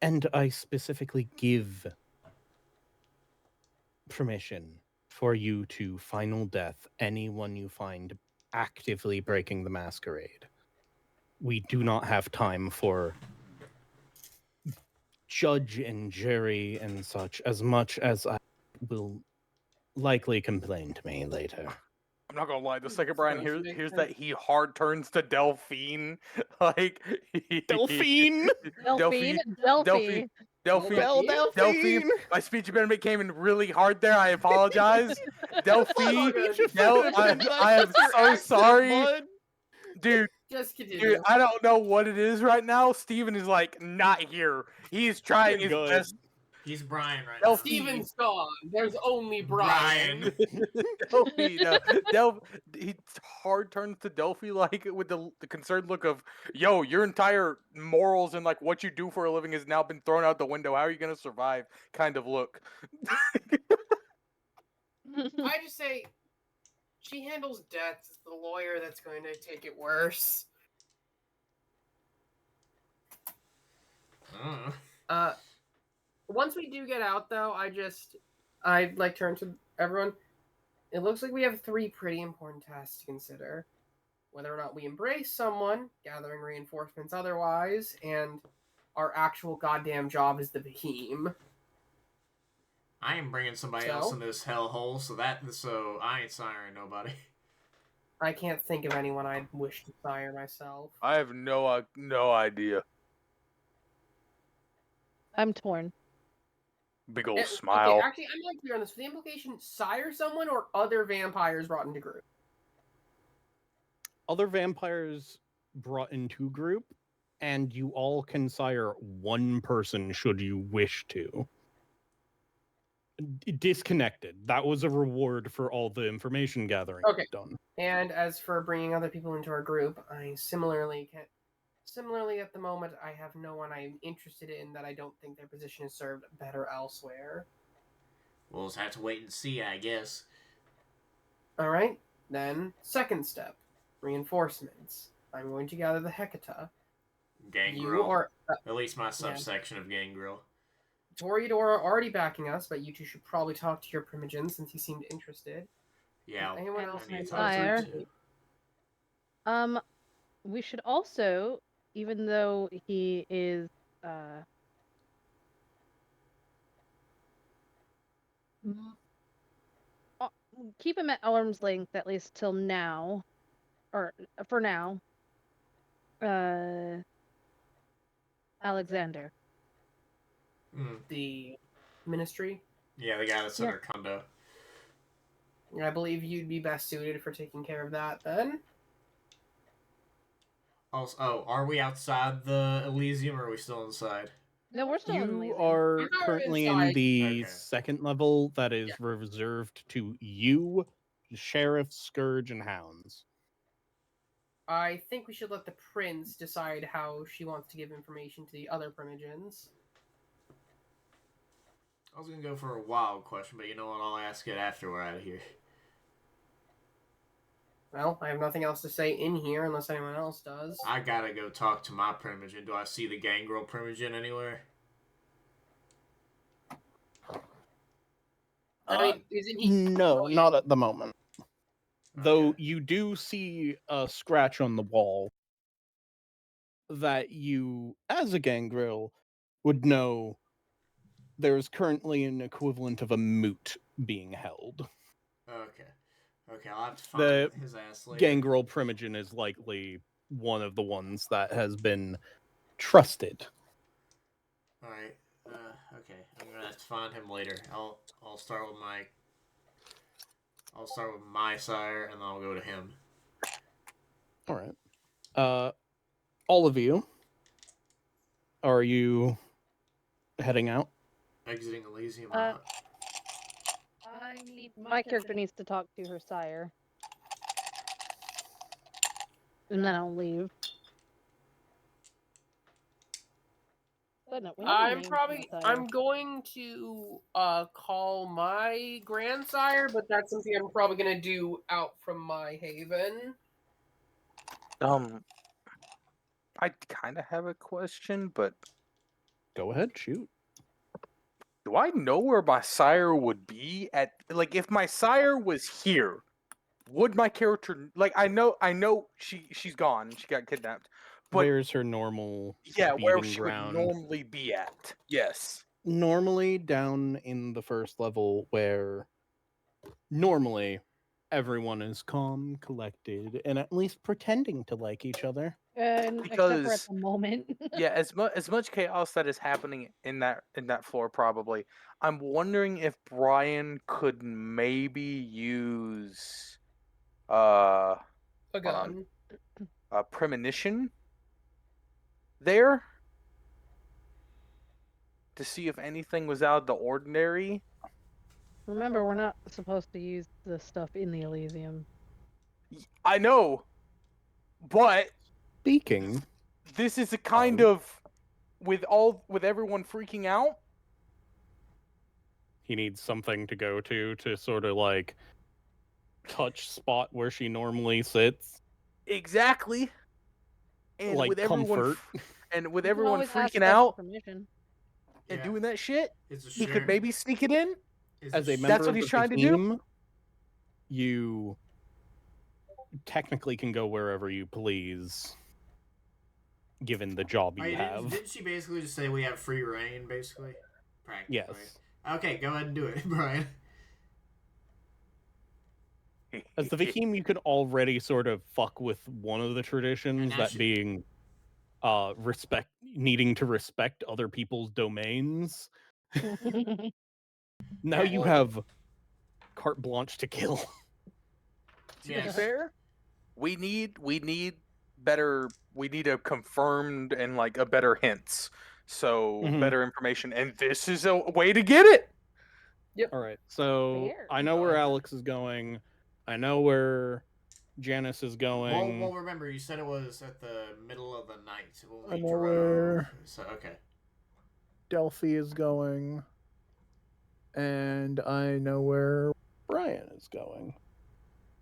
and I specifically give permission for you to final death anyone you find actively breaking the masquerade. we do not have time for judge and jury and such, as much as I will likely complain to me later. I'm not gonna lie. The second This Brian does make hears sense. that, he hard turns to Delphine. Like Delphine! Delphine, Delphine, Delphi. Delphine, Delphine. My speech impediment came in really hard there. I apologize, Delphine. good. I am so sorry, dude. Just continue. Dude, I don't know what it is right now. Steven is like not here. He's trying his Good. best. He's Brian right now. Steven's gone. There's only Brian. Delphi, no, he hard turns to Delphi like with the concerned look of, yo, your entire morals and like what you do for a living has now been thrown out the window. How are you gonna survive? Kind of look. I just say she handles debts. It's the lawyer that's going to take it worse. Once we do get out, though, I'd like turn to everyone. It looks like we have 3 pretty important tasks to consider: whether or not we embrace someone, gathering reinforcements otherwise, and our actual goddamn job is the Beheem. I am bringing somebody else in this hellhole, so I ain't siring nobody. I can't think of anyone I'd wish to sire myself. I have no idea. I'm torn. Big old smile. Okay, actually, I'm not clear on this. For the implication, sire someone or other vampires brought into group? Other vampires brought into group, and you all can sire one person should you wish to. Disconnected. That was a reward for all the information gathering done. And as for bringing other people into our group, I similarly at the moment, I have no one I'm interested in that I don't think their position is served better elsewhere. We'll just have to wait and see, I guess. All right, then second step, reinforcements. I'm going to gather the Hecata. Gangrel. You are at least my subsection of Gangrel. Toreador are already backing us, but you two should probably talk to your Primogen since he seemed interested. Yeah. Anyone else I need need to talk to Sire. him too. We should also, even though he is keep him at arm's length at least till now, or for now. Alexander. The ministry? Yeah, the guy that's under condo. I believe you'd be best suited for taking care of that then. Also, are we outside the Elysium or are we still inside? No, we're still in You Elysium. are You are currently in inside. the Okay. second level that is reserved to you, Sheriff, Scourge, and Hounds. I think we should let the prince decide how she wants to give information to the other Primogens. I was gonna go for a wild question, but you know what? I'll ask it after we're out of here. Well, I have nothing else to say in here unless anyone else does. I gotta go talk to my Primogen. Do I see the Gangrel Primogen anywhere? I mean, isn't he? No, not at the moment. Though Okay. you do see a scratch on the wall that you, as a gangrel, would know there's currently an equivalent of a moot being held. Okay, I'll have to The find his ass later. Gangrel Primogen is likely one of the ones that has been trusted. Alright, okay. I'm gonna have to find him later. I'll start with my sire, and then I'll go to him. All right. All of you, are you heading out? Exiting Elysium. My character needs to talk to her sire. And then I'll leave. But no, we have a name for the sire. I'm going to call my grandsire, but that's something I'm probably gonna do out from my haven. I kind of have a question, but Go ahead, shoot. do I know where my sire would be at? Like, if my sire was here, would my character like? I know she's gone. She got kidnapped, But where's her normal yeah, where beating she ground? would normally be at. Yes. Normally down in the first level where normally everyone is calm, collected, and at least pretending to like each other. And except for at Because the moment. yeah, as much chaos that is happening in that floor, probably. I'm wondering if Brian could maybe use A hold on, gun. premonition there to see if anything was out of the ordinary. Remember, we're not supposed to use the stuff in the Elysium. I know, but Speaking, this is a kind Oh. of with everyone freaking out. he needs something to go to sort of like touch spot where she normally sits. Exactly. And Like with everyone comfort. and with You can everyone always ask freaking special out permission. and Yeah. doing that shit, It's a he could shared- maybe sneak it in. it's As a sh- member That's what of he's the trying to do? team, you technically can go wherever you please, given the job you Wait, have. didn't she basically just say we have free reign, basically? Practically. Yes. Okay, go ahead and do it, Brian. As the Vikim, you can already sort of fuck with one of the traditions, now that she- being needing to respect other people's domains. Now Yeah, you well- have carte blanche to kill. To be Yes. fair, we need a confirmed and like a better hints. So Mhm. better information, and this is a way to get it. All right, so Fair. I know where Alex is going. I know where Janice is Well, going. well, remember, you said it was at the middle of the night when we I know drove. where- So, okay. Delphi is going. And I know where Brian is going.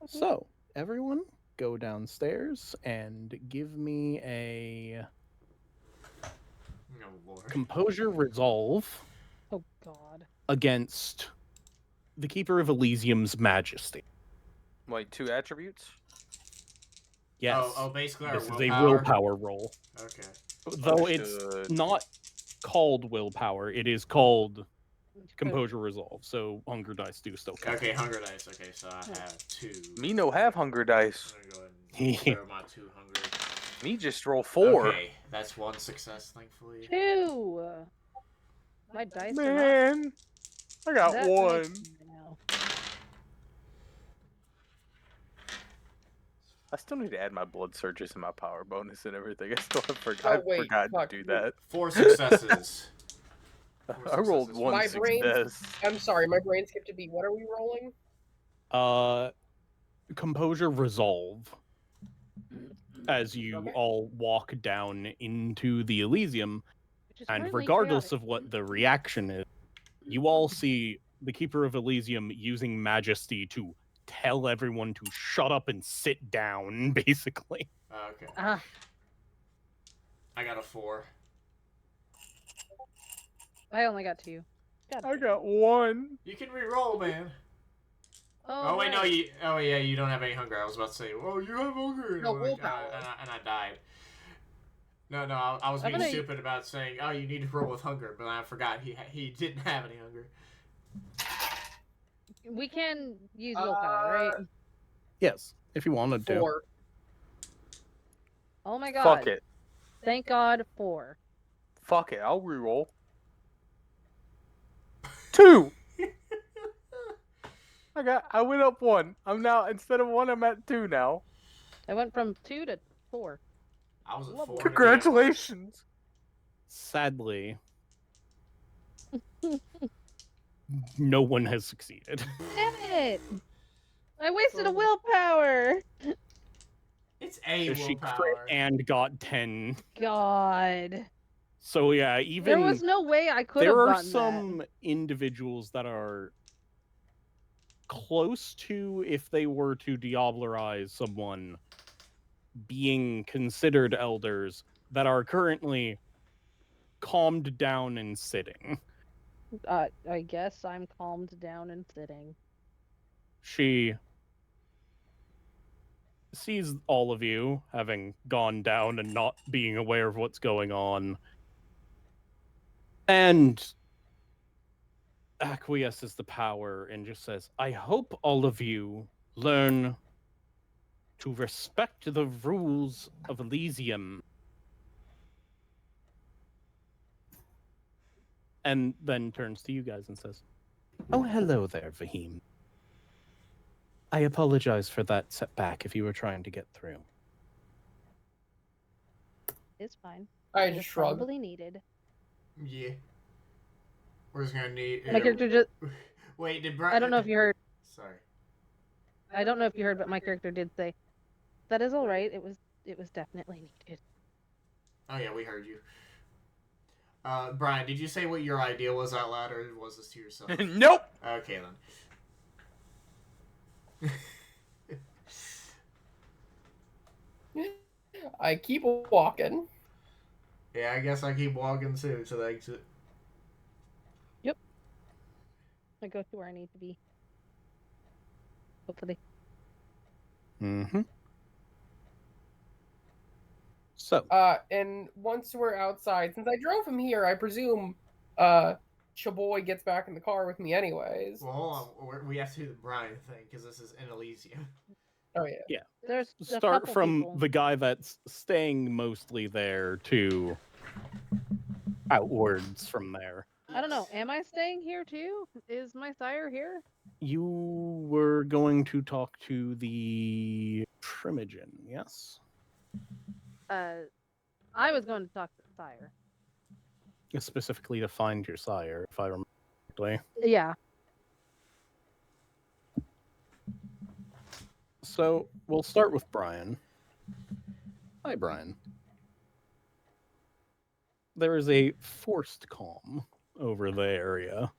So, everyone, go downstairs and give me a No, Lord. composure resolve Oh God. against the Keeper of Elysium's majesty. Wait, 2 attributes? Yes. Oh, basically our this is willpower. a willpower roll. Okay. Though it's Understood. not called willpower, it is called composure resolve. So hunger dice do still count. Okay, hunger dice. Okay, so I have 2. Me no have hunger dice. I'm gonna go ahead and throw my 2 hunger. Me just roll 4. Okay, that's 1 success, thankfully. 2. My dice are not Man, I got that 1. nice now. I still need to add my blood surges and my power bonus and everything. I still have Oh, I wait, forgot fuck. to do that. 4 successes. I rolled successes. 1 My brain- success. I'm sorry, my brain skipped a beat. What are we rolling? Composure resolve. As you Okay. all walk down into the Elysium, Which is and currently regardless chaotic. of what the reaction is, you all see the Keeper of Elysium using majesty to tell everyone to shut up and sit down, basically. Okay. Ah, I got a 4. I only got 2. God I damn. got 1. You can re-roll, man. Oh, Oh wait, no, right. you. Oh yeah, you don't have any hunger. I was about to say, oh, you have hunger. No, I'm like, willpower. and I died. No, I was I'm being gonna- stupid about saying, oh, you need to roll with hunger, but I forgot he didn't have any hunger. We can use willpower, right? Yes, if you wanted to. 4. Oh my God. Fuck it. Thank God 4. Fuck it. I'll reroll. 2. I went up 1. I'm now instead of 1, I'm at 2 now. I went from 2 to 4. I was at Lovely. 4. Congratulations. Sadly, no one has succeeded. Damn it! I wasted a willpower! It's a She crit willpower. and got 10. God. So yeah, There even was no way I could have there are gotten some individuals that are close to, if they were to diablerize someone, being considered elders that are currently calmed down and sitting. that. I guess I'm calmed down and sitting. She sees all of you having gone down and not being aware of what's going on, and acquiesces the power and just says, I hope all of you learn to respect the rules of Elysium. And then turns to you guys and says, oh, hello there, Vahim. I apologize for that setback if you were trying to get through. It's fine. I It just was shrug. probably needed. Yeah. We're just gonna need. My character just. Wait, did Brian? I don't know if you heard. Sorry. I don't know if you heard, but my character did say, "That is all right. It was definitely needed." Oh yeah, we heard you. Brian, did you say what your idea was out loud, or was this to yourself? Nope. Okay then. I keep walking. Yeah, I guess I keep walking too to the exit. I go to where I need to be. Hopefully. Mm-hmm. So, And once we're outside, since I drove him here, I presume Chaboy gets back in the car with me anyways. Well, hold on. We have to do the Brian thing because this is in Elysium. Oh yeah. There's a start couple from people. the guy that's staying mostly there to outwards from there. I don't know. Am I staying here too? Is my sire here? You were going to talk to the Primogen, yes? I was going to talk to the sire. Specifically to find your sire, if I remember correctly. Yeah. So, we'll start with Brian. Hi, Brian. There is a forced calm over the area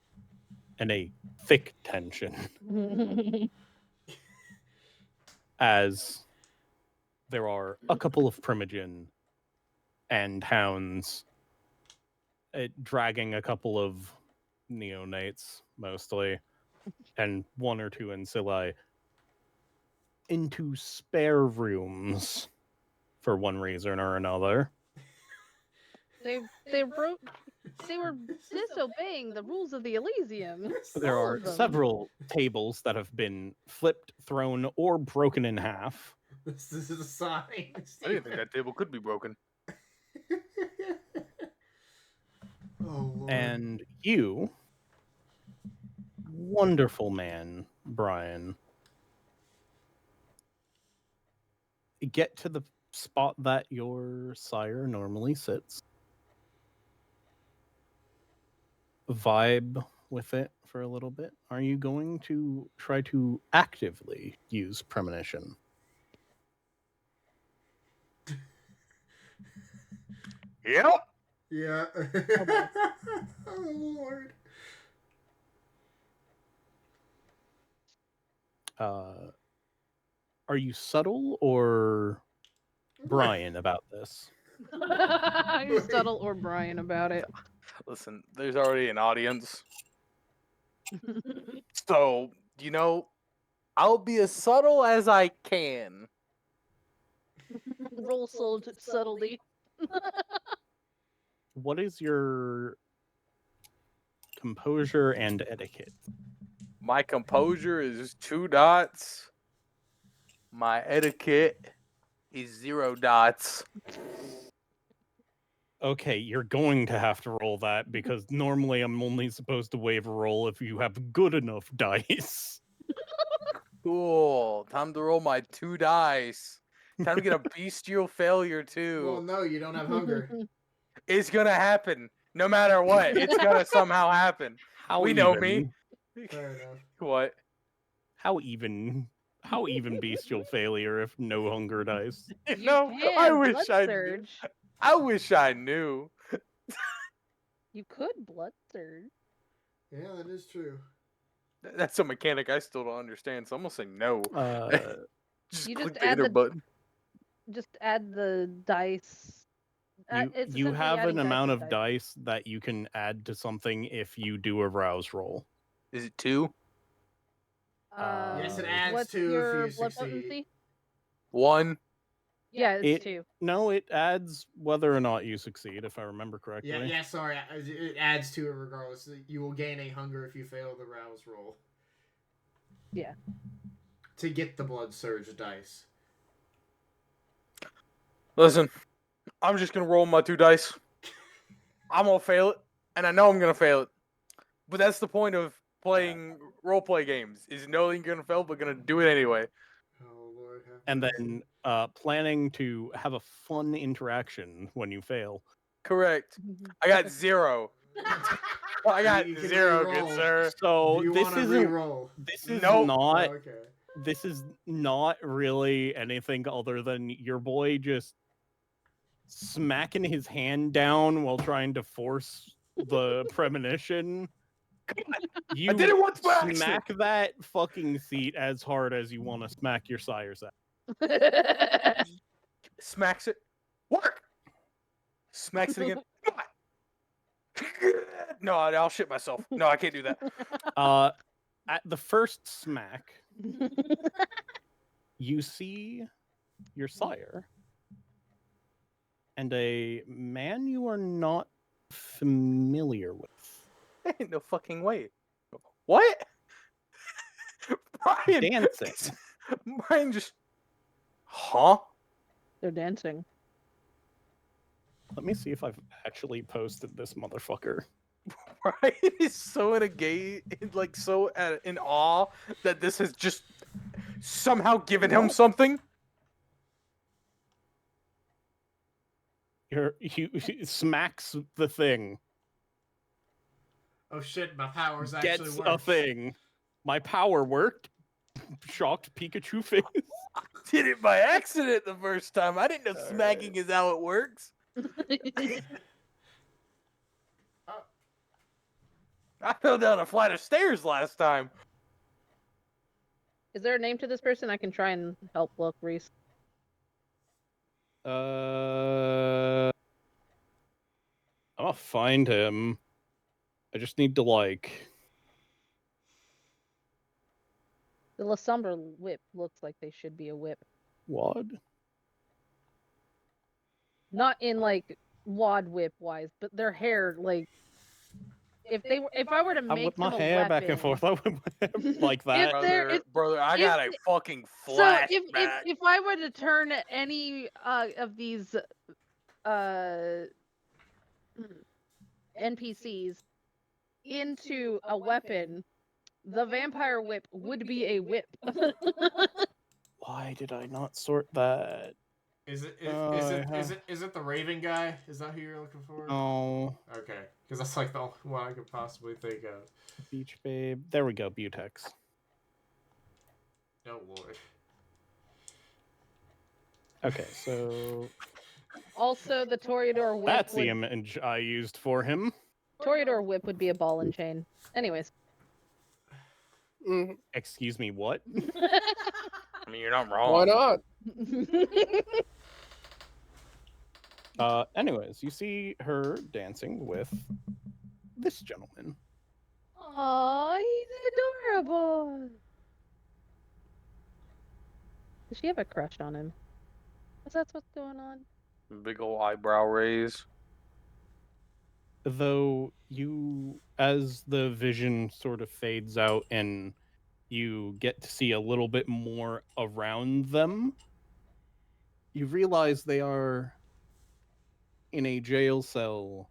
and a thick tension as there are a couple of Primogen and hounds dragging a couple of neonates, mostly, and one or two Ancilli into spare rooms for one reason or another. They were disobeying the rules of the Elysium. There All are of them. several tables that have been flipped, thrown, or broken in half. This is a sign. I didn't think that table could be broken. Oh Lord. And you, wonderful man, Brian, get to the spot that your sire normally sits. Vibe with it for a little bit. Are you going to try to actively use premonition? Yep. Yeah. Oh Lord. Are you subtle or Brian about this? Are you subtle or Brian about it? Listen, there's already an audience. So, I'll be as subtle as I can. Roll subtlety. What is your composure and etiquette? My composure is 2 dots. My etiquette is 0 dots. Okay, you're going to have to roll that because normally I'm only supposed to wave a roll if you have good enough dice. Cool. Time to roll my 2 dice. Time to get a bestial failure Well, too. no, you don't have hunger. It's gonna happen. No matter what. It's gonna somehow happen. How We know me. Fair enough. What? How even bestial failure if no hunger dice? No, I can, wish blood I knew. surge. I wish I knew. You could blood surge. Yeah, that is true. That's a mechanic I still don't understand, so I'm gonna say no. Just You click just the add enter the- button. Just add the dice. It's You essentially have adding an amount to of dice that you can add to something if you do a rouse roll. Is it 2? Yes, it adds What's 2 if your you blood succeed. potency? 1. Yeah, it's It- 2. No, it adds whether or not you succeed, if I remember correctly. Yeah, sorry. It adds to it regardless. You will gain a hunger if you fail the rouse roll. Yeah. To get the blood surge dice. Listen, I'm just gonna roll my 2 dice. I'm gonna fail it, and I know I'm gonna fail it. But that's the point of playing roleplay games: is knowing you're gonna fail, but gonna do it anyway. Oh Lord. And then planning to have a fun interaction when you fail. Correct. I got 0. I got You can 0, re-roll. good sir. So Do you this want to isn't. re-roll? This is Nope. not. Oh, okay. This is not really anything other than your boy just smacking his hand down while trying to force the premonition. You I did it once by accident. smack that fucking seat as hard as you want to smack your sire's at. Smacks it. Work. Smacks it again. No, I'll shit myself. No, I can't do that. At the first smack, you see your sire and a man you are not familiar with. Ain't no fucking way. What? Brian Dancing. Brian just. Huh? They're dancing. Let me see if I've actually posted this motherfucker. Brian is so in awe that this has just somehow given him something. He smacks the thing. Oh shit, my powers actually Gets work. a thing. My power worked. Shocked Pikachu face. Did it by accident the first time. I didn't know smacking is how it works. I fell down a flight of stairs last time. Is there a name to this person? I can try and help look, Reese. I'm gonna find him. I just need to like. The Lasombra whip looks like they should be a whip. What? Not in like wad whip wise, but their hair like if I were to I make whip my them a hair back and weapon- forth. I whip my hair like that. Brother, I if got a they- fucking So flashback. if I were to turn any of these NPCs into a weapon, the vampire whip would be a whip. Why did I not sort that? Is it the Raven guy? Is that who you're looking for? Oh, Okay, because that's like the only one I could possibly think of. Beach Babe. There we go. Butex. Oh Lord. Okay, so Also, the Toreador whip. that's the image I used for him. Toreador whip would be a ball and chain. Anyways. Mhm. Excuse me, what? I mean, you're not wrong. Why not? Anyways, you see her dancing with this gentleman. Aw, he's adorable. Does she have a crush on him? Is that what's going on? Big ol' eyebrow raise. Though you, as the vision sort of fades out and you get to see a little bit more around them, you realize they are in a jail cell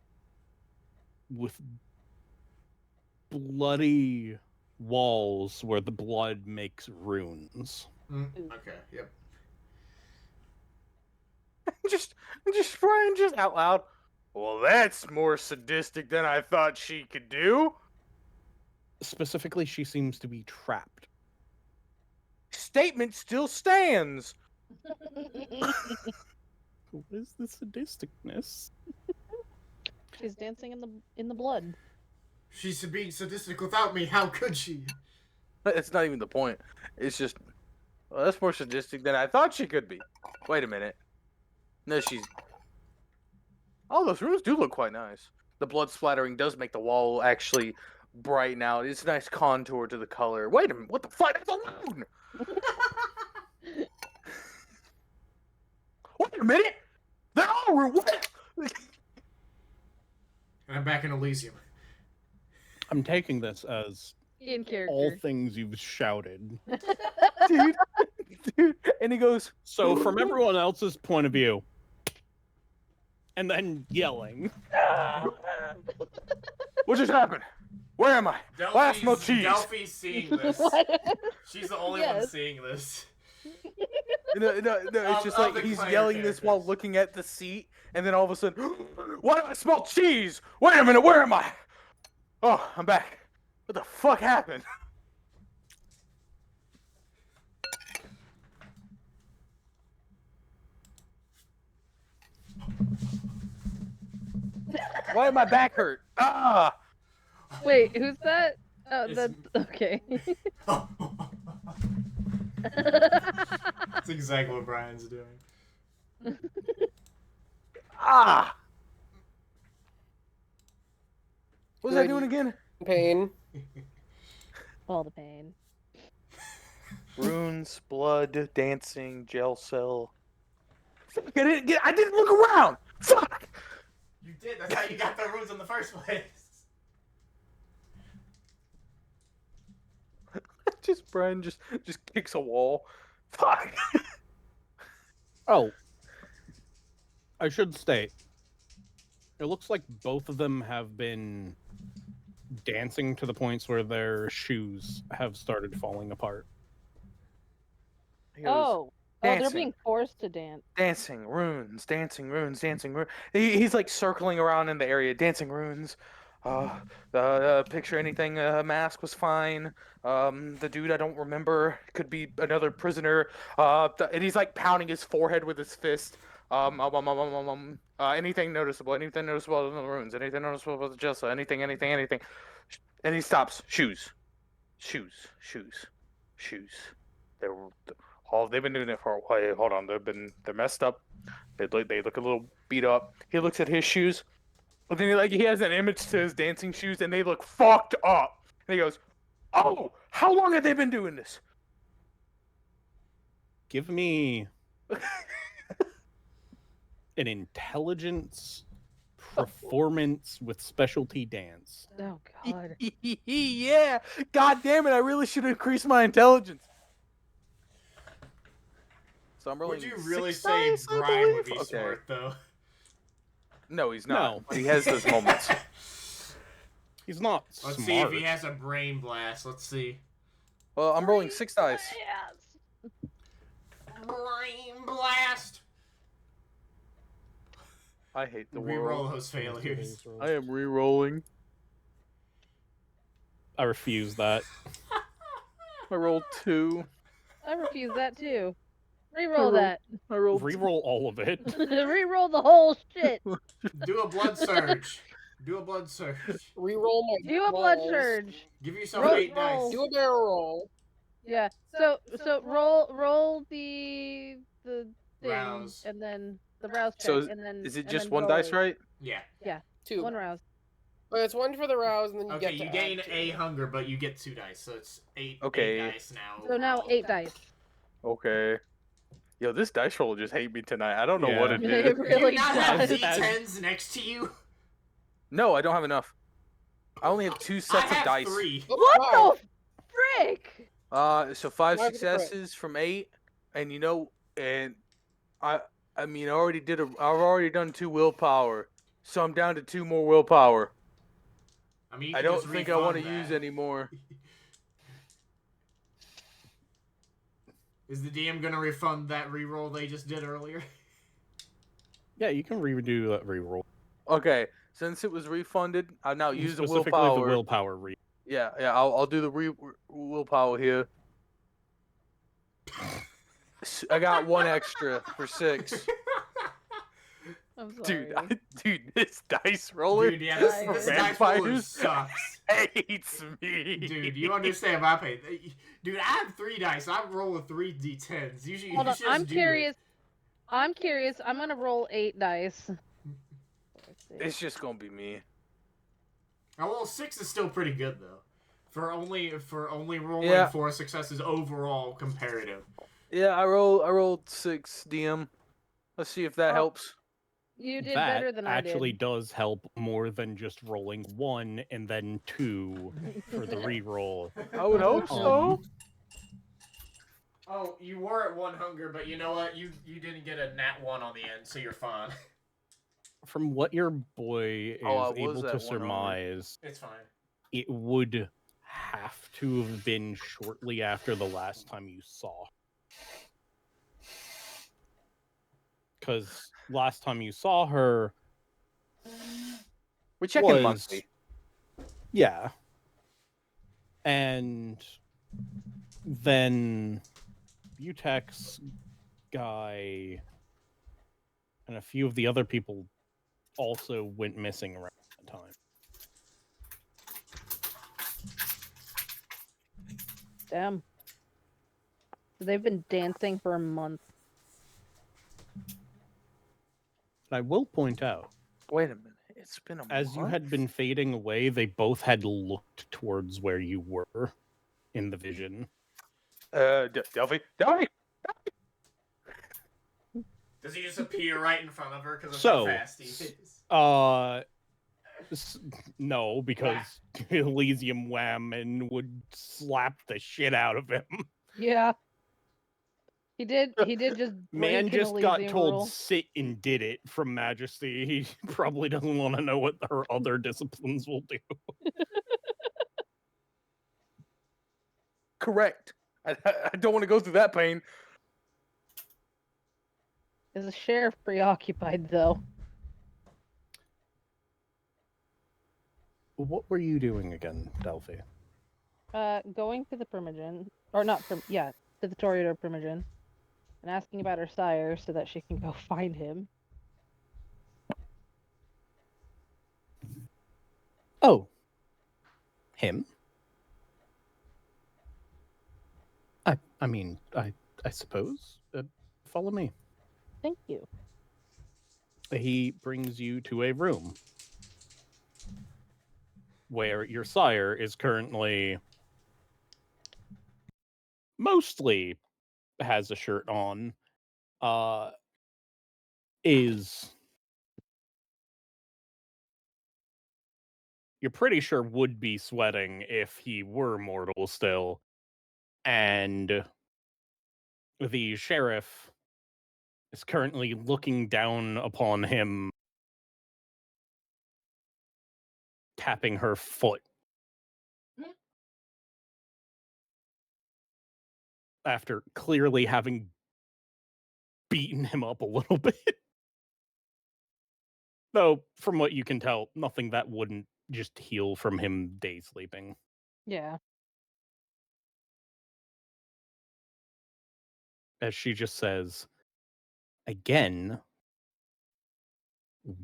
with bloody walls where the blood makes runes. Okay. Yep. just Brian, just out loud. Well, that's more sadistic than I thought she could do. Specifically, she seems to be trapped. Statement still stands. What is the sadisticness? She's dancing in the blood. She's being sadistic without me. How could she? It's not even the point. It's just, well, that's more sadistic than I thought she could be. Wait a minute. No, she's. Oh, those runes do look quite nice. The blood splattering does make the wall actually brighten out. It's a nice contour to the color. Wait a minute. What the fuck? That's a rune! Wait a minute! They're all what? And I'm back in Elysium. I'm taking this as In all character. things you've shouted. Dude. And he goes, So from everyone else's point of view, and then yelling. what just happened? Where am I? Why I smell cheese? Delphi's seeing this. What? She's the only one Yes. seeing this. No, it's just Of like the he's player yelling this while characters. looking at the seat, and then all of a sudden, why do I smell cheese? Wait a minute, where am I? Oh, I'm back. What the fuck happened? Why did my back hurt? Ah! Wait, who's that? Oh, It's- that's okay. That's exactly what Brian's doing. Ah! What was I Good. doing again? Pain. All the pain. Runes, blood, dancing, jail cell. Fuck, I didn't look around! Fuck! You did. That's how you got the runes in the first place. Just Brian just kicks a wall. Fuck. Oh. I should state. It looks like both of them have been dancing to the points where their shoes have started falling apart. He goes, Oh, they're dancing. being forced to dance. Dancing runes, dancing runes, dancing runes. He's like circling around in the area, dancing runes. Picture anything. Mask was fine. The dude I don't remember could be another prisoner. And he's like pounding his forehead with his fist. Anything noticeable? Anything noticeable in the runes? Anything noticeable about the Jessa? Anything? And he stops. Shoes. They've been doing it for a while. Hold on, they're messed up. They look a little beat up. He looks at his shoes. But then he has an image to his dancing shoes, and they look fucked up. And he goes, "Oh, how long have they been doing this?" Give me an intelligence performance with specialty dance. Oh God. Yeah. God damn it! I really should increase my intelligence. So I'm rolling. Would you really 6 say dice, I Brian would believe? be Okay. smart, though? No, he's not. No. But he has those moments. He's not Let's smart. see if he has a brain blast. Let's see. Well, I'm rolling 6 dice. Yes. Brain blast! I hate the Reroll world. those failures. I am re-rolling. I refuse that. I rolled 2. I refuse that too. Reroll that. I rolled. Reroll all of it. Reroll the whole shit. Do a blood surge. Do a blood surge. Reroll my Do a blood balls. surge. Give yourself Roll- 8 dice. roll. Do a barrel roll. Yeah. So roll the thing, Rouse. and then the rouse check, So and then Is it and just then one roll dice, it. right? Yeah. 2. One rouse. But it's 1 for the rouse, and then you Okay, get to you gain add 2. a hunger, but you get 2 dice, so it's 8, Okay. 8 dice now. So now overall. 8 dice. Okay. Yo, this dice roll just hate me tonight. I don't know what Yeah. it It did. Do really you not have does. D10s next to you? No, I don't have enough. I only have 2 I sets of have dice. 3. What Wow. the frick? So 5 Why was it correct? successes from 8, and I mean, I've already done 2 willpower, so I'm down to 2 more willpower. I mean, you I can don't just think I want to refund use that. any more. Is the DM gonna refund that reroll they just did earlier? Yeah, you can redo that reroll. Okay, since it was refunded, I'll now use the Specifically willpower. the willpower Yeah, I'll do the willpower here. I got 1 extra for 6. I'm sorry. Dude, this dice roller Dude, yeah, this dice roller vampires sucks. hates me. Dude, you understand my pain. Dude, I have 3 dice. I'm rolling 3 D10s. You should, Hold you on, should I'm just do curious. I'm curious. I'm gonna roll 8 dice. It's just gonna be me. Oh, well, 6 is still pretty good though. For only rolling Yeah. 4 successes overall comparative. Yeah, I rolled 6 DM. Let's see if that Oh. helps. You did That better than I actually did. does help more than just rolling 1 and then 2 for the reroll. I would hope so. Oh, you were at 1 hunger, but you know what? You didn't get a nat 1 on the end, so you're fine. From what your boy Oh, I is was able at to 1 hunger. surmise, It's fine. it would have to have been shortly after the last time you saw. Because last time you saw her We check in was monthly. yeah, and then Butex guy and a few of the other people also went missing around that time. Damn. So they've been dancing for a month. I will point out, Wait a minute. It's been a as month? you had been fading away, they both had looked towards where you were in the vision. Delphi? Delphi! Does he just appear right in front of her because of So, how fast he is? No, because Elysium Whammon would slap the shit out of him. Yeah. He did just Man break an just got Elysium told rule. sit and did it from Majesty. He probably doesn't want to know what her other disciplines will do. Correct. I don't want to go through that pain. Is the sheriff preoccupied though? What were you doing again, Delphi? Going to the Primogen, or not to the Toreador Primogen, and asking about her sire so that she can go find him. Oh, him? I mean, I suppose. Follow me. Thank you. He brings you to a room where your sire is currently mostly has a shirt on. Is you're pretty sure would be sweating if he were mortal still. And the sheriff is currently looking down upon him, tapping her foot. After clearly having beaten him up a little bit. Though, from what you can tell, nothing that wouldn't just heal from him day sleeping. Yeah. As she just says, again,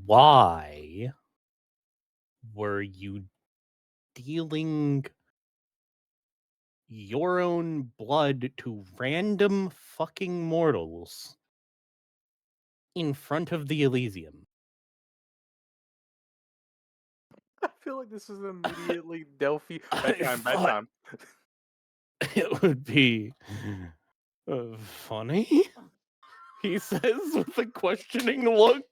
why were you dealing your own blood to random fucking mortals in front of the Elysium? I feel like this is immediately Delphi. I Bedtime, thought- bedtime. It would be funny, he says with a questioning look.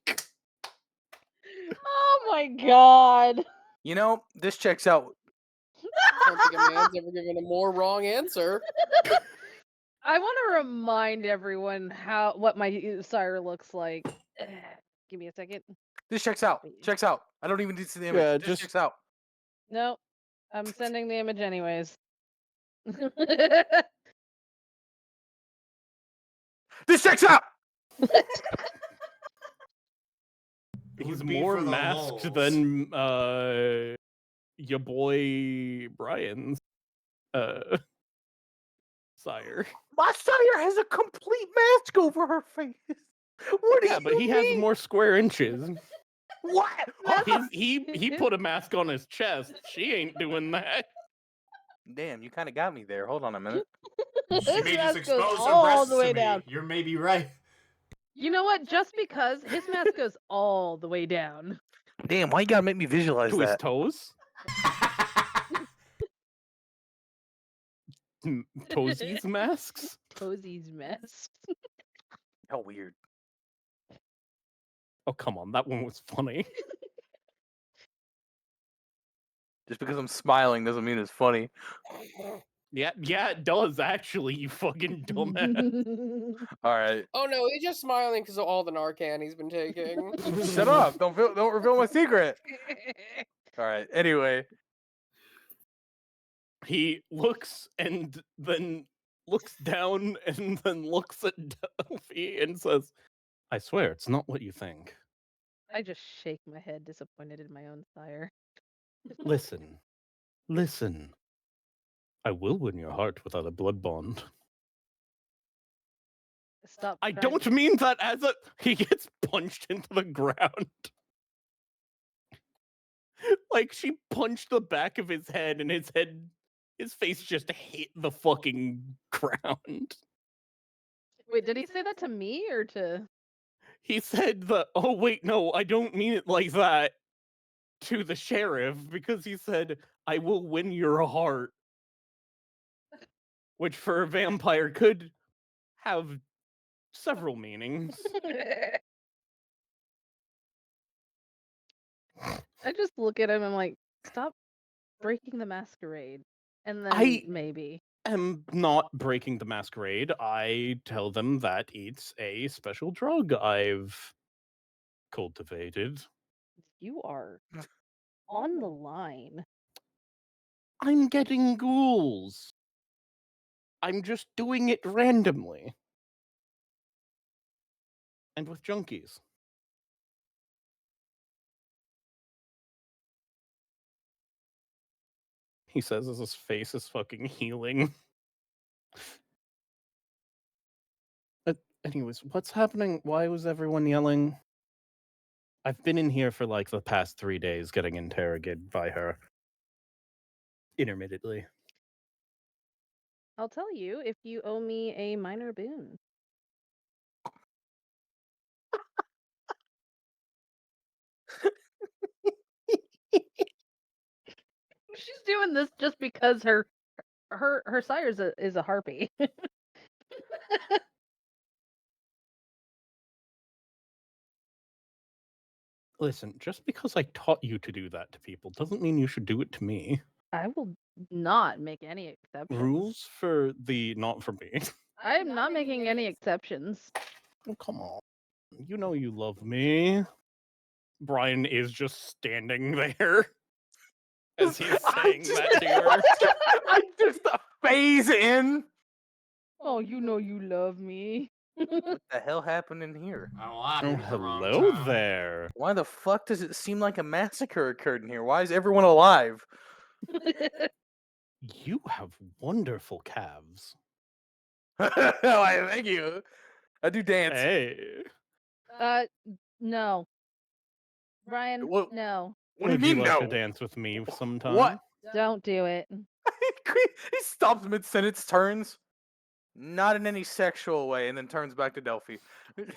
Oh my god. You know, this checks out. I don't think a man's ever given a more wrong answer. I want to remind everyone what my sire looks like. Give me a second. This checks out. Checks out. I don't even need to see the image. Yeah, This just- checks out. No, I'm sending the image anyways. This checks out! He's Would be more for the masked lulz. than your boy Brian's sire. My sire has a complete mask over her face. What do Yeah, you but he has mean? more square inches. What? He put a mask on his chest. She ain't doing that. Damn, you kind of got me there. Hold on a minute. His She may just mask goes expose her all breasts the way to me. down. You're maybe right. You know what? Just because his mask goes all the way down. Damn, why you gotta make me visualize To his that? toes. Toesies masks. Cozy's mask. How weird. Oh, come on, that one was funny. Just because I'm smiling doesn't mean it's funny. Yeah, it does actually. You fucking dumbass. All right, Oh no, he's just smiling because of all the Narcan he's been taking. shut up! Don't reveal my secret. All right. Anyway, He looks and then looks down and then looks at Delphi and says, "I swear it's not what you think. I just shake my head, disappointed in my own sire. Listen, listen. I will win your heart without a blood bond. Stop. I trying- don't mean that as a." He gets punched into the ground. Like she punched the back of his head, and his face just hit the fucking ground. Wait, did he say that to me or to? He said that, "Oh wait, no, I don't mean it like that," to the sheriff, because he said, "I will win your heart," which for a vampire could have several meanings. I just look at him and I'm like, stop breaking the masquerade. And then I- maybe. am not breaking the masquerade. I tell them that it's a special drug I've cultivated. You are on the line. I'm getting ghouls. I'm just doing it randomly. And with junkies. He says as his face is fucking healing. Anyways, what's happening? Why was everyone yelling? I've been in here for like the past 3 days getting interrogated by her. Intermittently. I'll tell you if you owe me a minor boon. She's doing this just because her sire is a harpy. Listen, just because I taught you to do that to people doesn't mean you should do it to me. I will not make any exceptions. Rules for the not for me. I am not making any exceptions. Oh, come on. You know you love me. Brian is just standing there as he's saying that to her. I just phase in. Oh, you know you love me. What the hell happened in here? Oh, I Oh, picked the wrong hello time. there. Why the fuck does it seem like a massacre occurred in here? Why is everyone alive? You have wonderful calves. Why, thank you. I do dance. Hey. No. Ryan, What- no. What do you Would you mean like no? to dance with me sometime? What? Don't do it. He stops mid-sentence, turns, not in any sexual way, and then turns back to Delphi.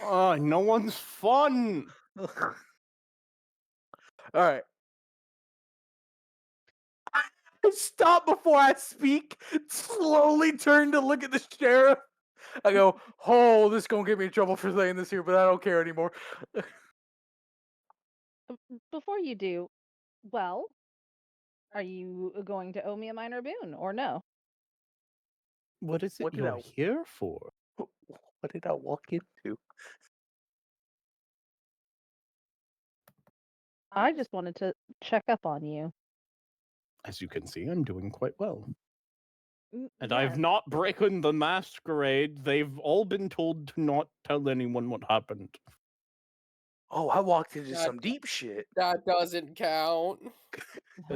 Oh, no one's fun. All right. I stop before I speak. Slowly turn to look at the sheriff. I go, "Oh, this gonna get me in trouble for saying this here, but I don't care anymore." Before you do, well, are you going to owe me a minor boon or no? What is it What did you're I- here for? What did I walk into? I just wanted to check up on you. As you can see, I'm doing quite well. And Yes. I've not broken the masquerade. They've all been told to not tell anyone what happened. Oh, I walked into God. some deep shit. That doesn't count.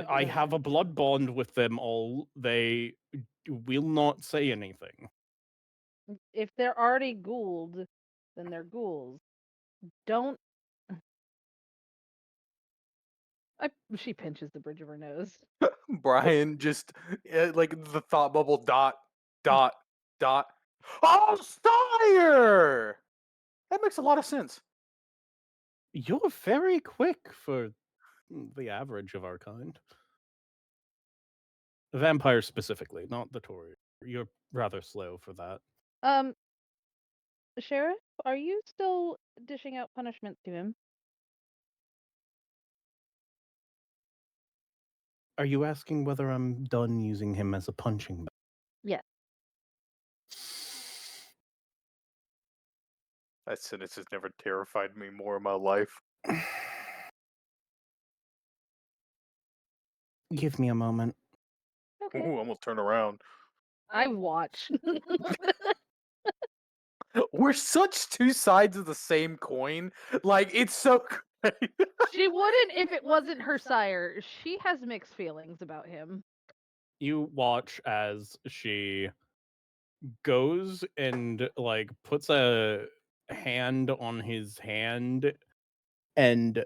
I have a blood bond with them all. They will not say anything. If they're already ghouled, then they're ghouls. Don't. She pinches the bridge of her nose. Brian just like the thought bubble dot. Oh, Sire! That makes a lot of sense. You're very quick for the average of our kind. Vampires specifically, not the Tory. You're rather slow for that. Sheriff, are you still dishing out punishment to him? Are you asking whether I'm done using him as a punching bag? Yes. That sentence has never terrified me more in my life. Give me a moment. Okay. Ooh, I'm gonna turn around. I watch. We're such two sides of the same coin. Like, it's so great. She wouldn't if it wasn't her sire. She has mixed feelings about him. You watch as she goes and like puts a hand on his hand and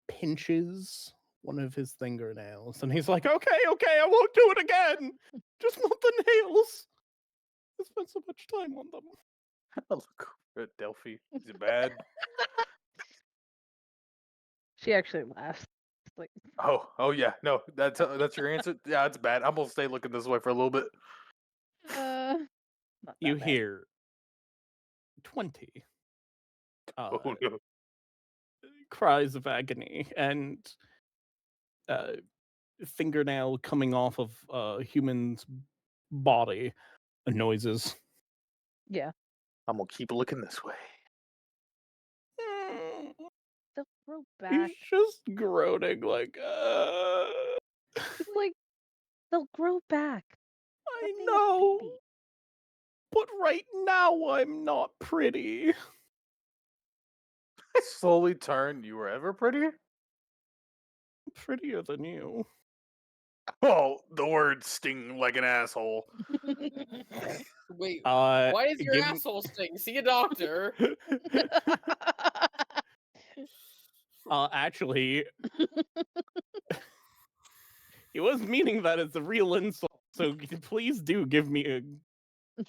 pinches one of his fingernails, and he's like, okay, I won't do it again. Just not the nails. I spent so much time on them. I look at Delphi. Is it bad? She actually laughs. It's like, Oh yeah. No, that's your answer. Yeah, it's bad. I'm gonna stay looking this way for a little bit. not that You bad. hear 20 Oh no. cries of agony and fingernail coming off of a human's body noises. Yeah. I'm gonna keep looking this way. They'll grow back. He's just groaning like, It's like they'll grow back. I Let me a know, baby. but right now I'm not pretty. I slowly turn. You were ever pretty? Prettier than you. Oh, the words sting like an asshole. Wait, Uh, why does your give- asshole sting? See a doctor. Actually, he was meaning that as a real insult, so please do give me a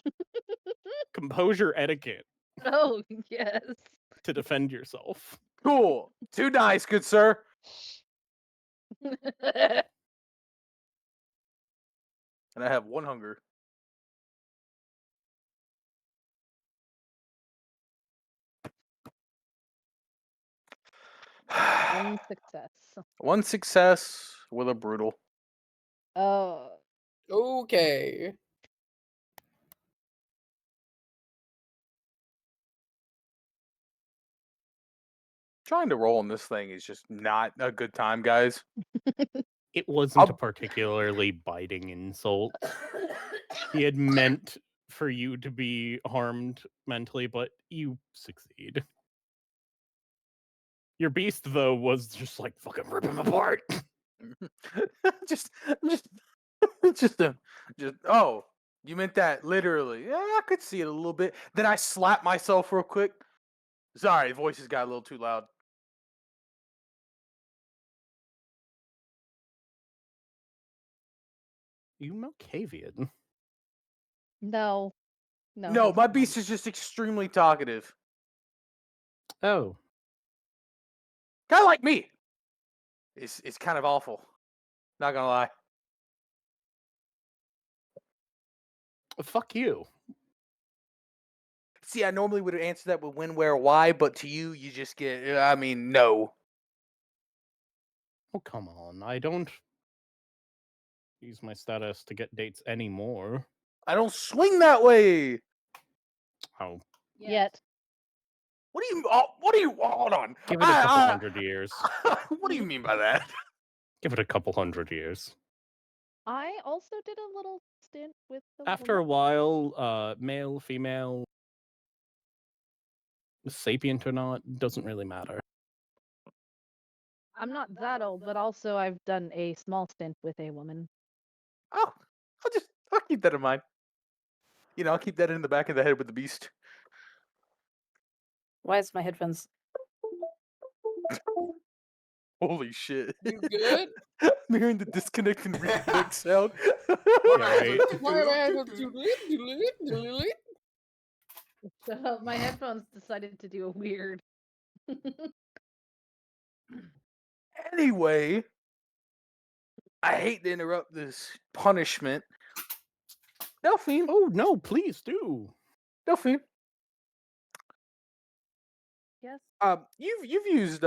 composure etiquette Oh, yes. to defend yourself. Cool. 2 dice, good sir. And I have 1 hunger. One success. 1 success with a brutal. Oh. Okay. Trying to roll on this thing is just not a good time, guys. It wasn't a I'll- particularly biting insult. He had meant for you to be harmed mentally, but you succeed. Your beast, though, was just like, fucking rip him apart. just, oh, you meant that literally. Yeah, I could see it a little bit. Then I slapped myself real quick. Sorry, voices got a little too loud. You Malkavian. No. No. No, he's my not. beast is just extremely talkative. Oh, Kind of like me. It's kind of awful. Not gonna lie. fuck you. See, I normally would answer that with when, where, why, but to you, you just get. I mean, no. Oh, come on. I don't use my status to get dates anymore. I don't swing that way. Oh, Yet. What do you? Oh, what do you? Hold on. give it a couple hundred years. What do you mean by that? Give it a couple hundred years. I also did a little stint with the After a woman. while, male, female, sapient or not, doesn't really matter. I'm not that old, but also I've done a small stint with a woman. Oh, I'll keep that in mind. You know, I'll keep that in the back of the head with the beast. Why is my headphones? Holy shit! You good? I'm hearing the disconnect and reconnect sound. right. Why am I having doodle-it? So my headphones decided to do a weird. Anyway, I hate to interrupt this punishment. Delphine, Oh, no, please do. Delphine. Yes. You've used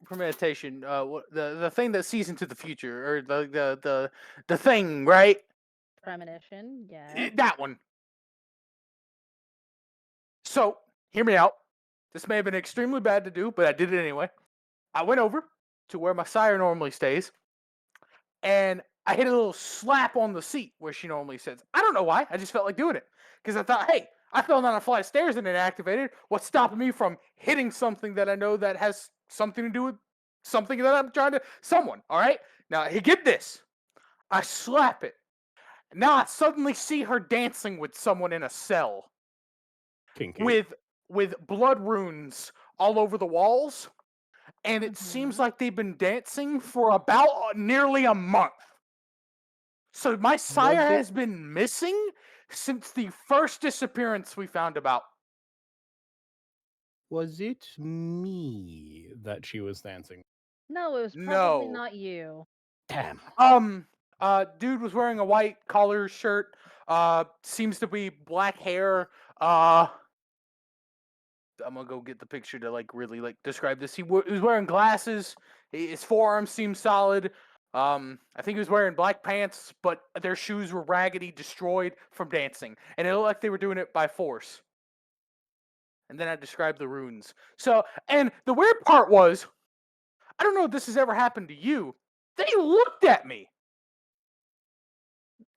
premeditation. The thing that sees into the future, or the thing, right? Premonition, yeah. That one. So, hear me out. This may have been extremely bad to do, but I did it anyway. I went over to where my sire normally stays, and I hit a little slap on the seat where she normally sits. I don't know why. I just felt like doing it. Because I thought, hey, I fell down a flight of stairs and it activated. What's stopping me from hitting something that I know that has something to do with something that I'm trying to... Someone, all right? Now, hey, get this. I slap it. Now I suddenly see her dancing with someone in a cell. Kinky. With blood runes all over the walls. And it seems like they've been dancing for about nearly a month. So my sire has been missing since the first disappearance we found about. Was it me that she was dancing? No, it was probably No. not you. Damn. Dude was wearing a white collar shirt. Seems to be black hair. I'm gonna go get the picture to like really like describe this. He was wearing glasses. His forearms seemed solid. I think he was wearing black pants, but their shoes were raggedy, destroyed from dancing, and it looked like they were doing it by force. And then I described the runes. So, and the weird part was, I don't know if this has ever happened to you. They looked at me.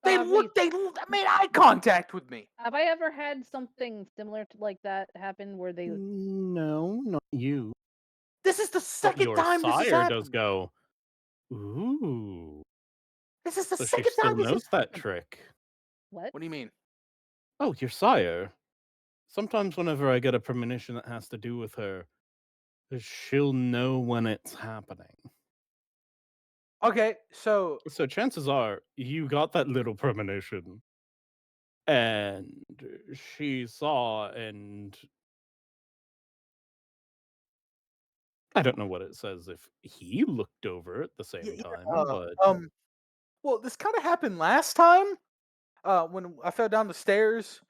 They made eye contact with me. Have I ever had something similar to like that happen where they No, not you. This is the But second your time this has sire happened. does go, ooh. This is the So she second still time this knows has that happened. trick. what? What do you mean? Oh, your sire. Sometimes whenever I get a premonition that has to do with her, she'll know when it's happening. Okay, so So chances are you got that little premonition and she saw, and I don't know what it says if he looked over at the same time, but well, this kind of happened last time. When I fell down the stairs,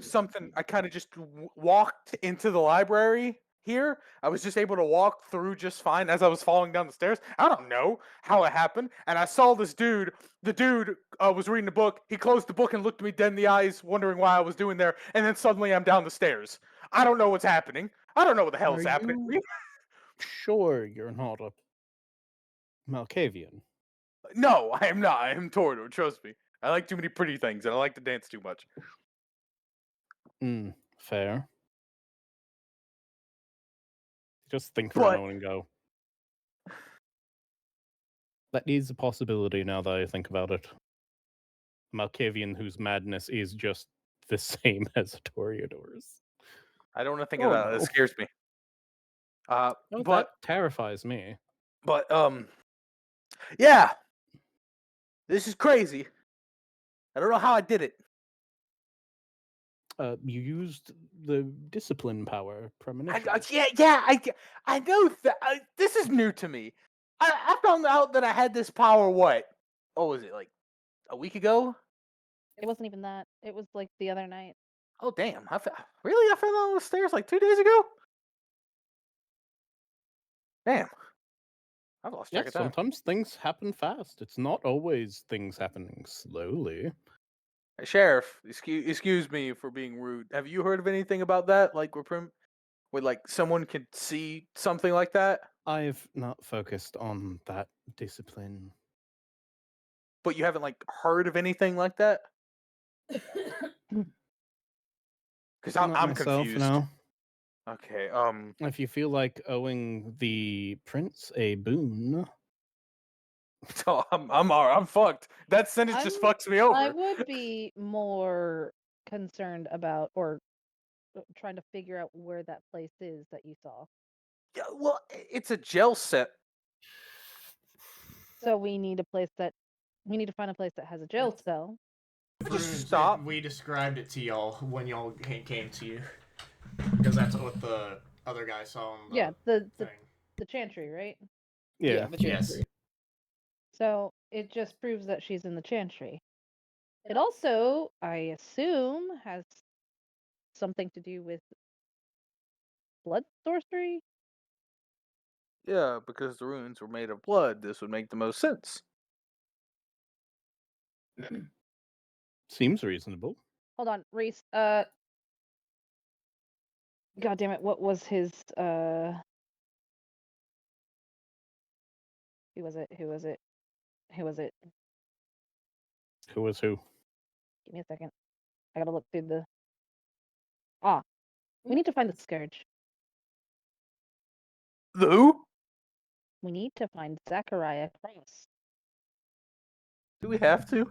something I kind of just walked into the library here. I was just able to walk through just fine as I was falling down the stairs. I don't know how it happened, and I saw this dude. The dude was reading a book. He closed the book and looked me dead in the eyes, wondering why I was doing there. And then suddenly I'm down the stairs. I don't know what's happening. I don't know what the hell are is happening. you sure you're not a Malkavian? No, I am not. I am Torador. Trust me. I like too many pretty things, and I like to dance too much. Fair. Just think for But- a moment and go, that is a possibility now that I think about it. A Malkavian whose madness is just the same as a Toreador's. I don't want to think Oh, of that. no. It scares me. Oh, But that terrifies me. Yeah, this is crazy. I don't know how I did it. You used the discipline power premonition. I know that. This is new to me. I found out that I had this power. What? Oh, was it like a week ago? It wasn't even that. It was like the other night. Oh, damn! Really? I fell down the stairs like 2 days ago. Damn. I've lost track Yeah, of time. sometimes things happen fast. It's not always things happening slowly. Hey, Sheriff, excuse me for being rude. Have you heard of anything about that? Like where like someone could see something like that? I've not focused on that discipline. But you haven't like heard of anything like that? Because Not I'm myself, confused. no. Okay. If you feel like owing the prince a boon, So I'm fucked. That sentence just fucks me over. I would be more concerned about or trying to figure out where that place is that you saw. Yeah, well, it's a gel set. So we need to find a place that has a jail cell. Just stop. We described it to y'all when y'all came to you, because that's what the other guy saw on the Yeah, the thing. chantry, right? yeah. the Yes. chantry. So it just proves that she's in the chantry. It also, I assume, has something to do with blood sorcery. Yeah, because the runes were made of blood. This would make the most sense. Seems reasonable. Hold on, Reese. God damn it, what was his who was it? Who was it? Who was it? Who was who? Give me a second. I gotta look through the Ah. We need to find the scourge. The who? We need to find Zachariah Cross. Do we have to?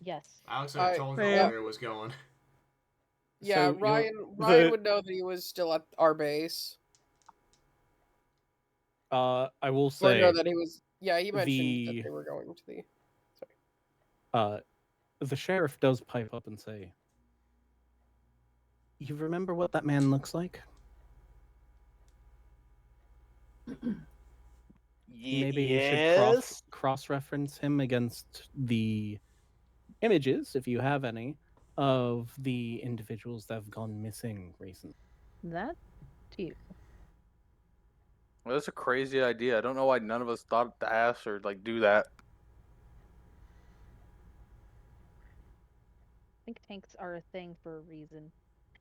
Yes. Alex already I- told you Man. where it was going. Yeah, So, Ryan would know that he was still at our base. I will Or say, know that he was. Yeah, he mentioned the- that they were going to the. the sheriff does pipe up and say, "You remember what that man looks like? Maybe you should cross-reference him against the images, if you have any, of the individuals that have gone missing recently." That to you. Well, that's a crazy idea. I don't know why none of us thought to ask or like do that. Think tanks are a thing for a reason.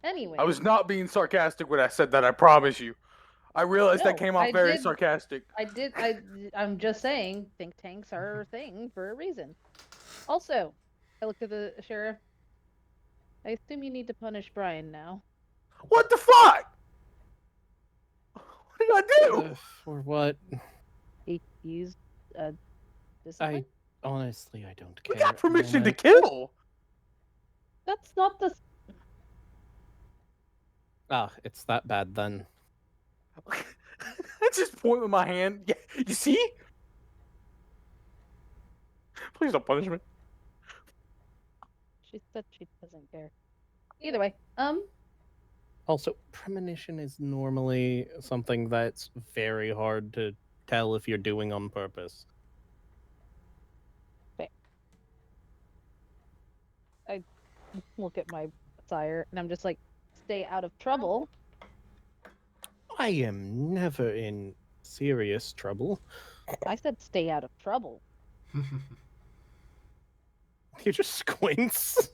Anyway. I was not being sarcastic when I said that. I promise you. I realized that No, came off I very did- sarcastic. I'm just saying think tanks are a thing for a reason. Also, I looked at the sheriff. I assume you need to punish Brian now. What the fuck? What did I do? For what? He used discipline? Honestly, I don't We care. got at the permission to moment. kill. That's not the Ah, it's that bad then. I just point with my hand. Yeah, you see? Please don't punish me. She said she doesn't care. Either way, Also, premonition is normally something that's very hard to tell if you're doing on purpose. I look at my sire and I'm just like, stay out of trouble. I am never in serious trouble. I said stay out of trouble. He just squints.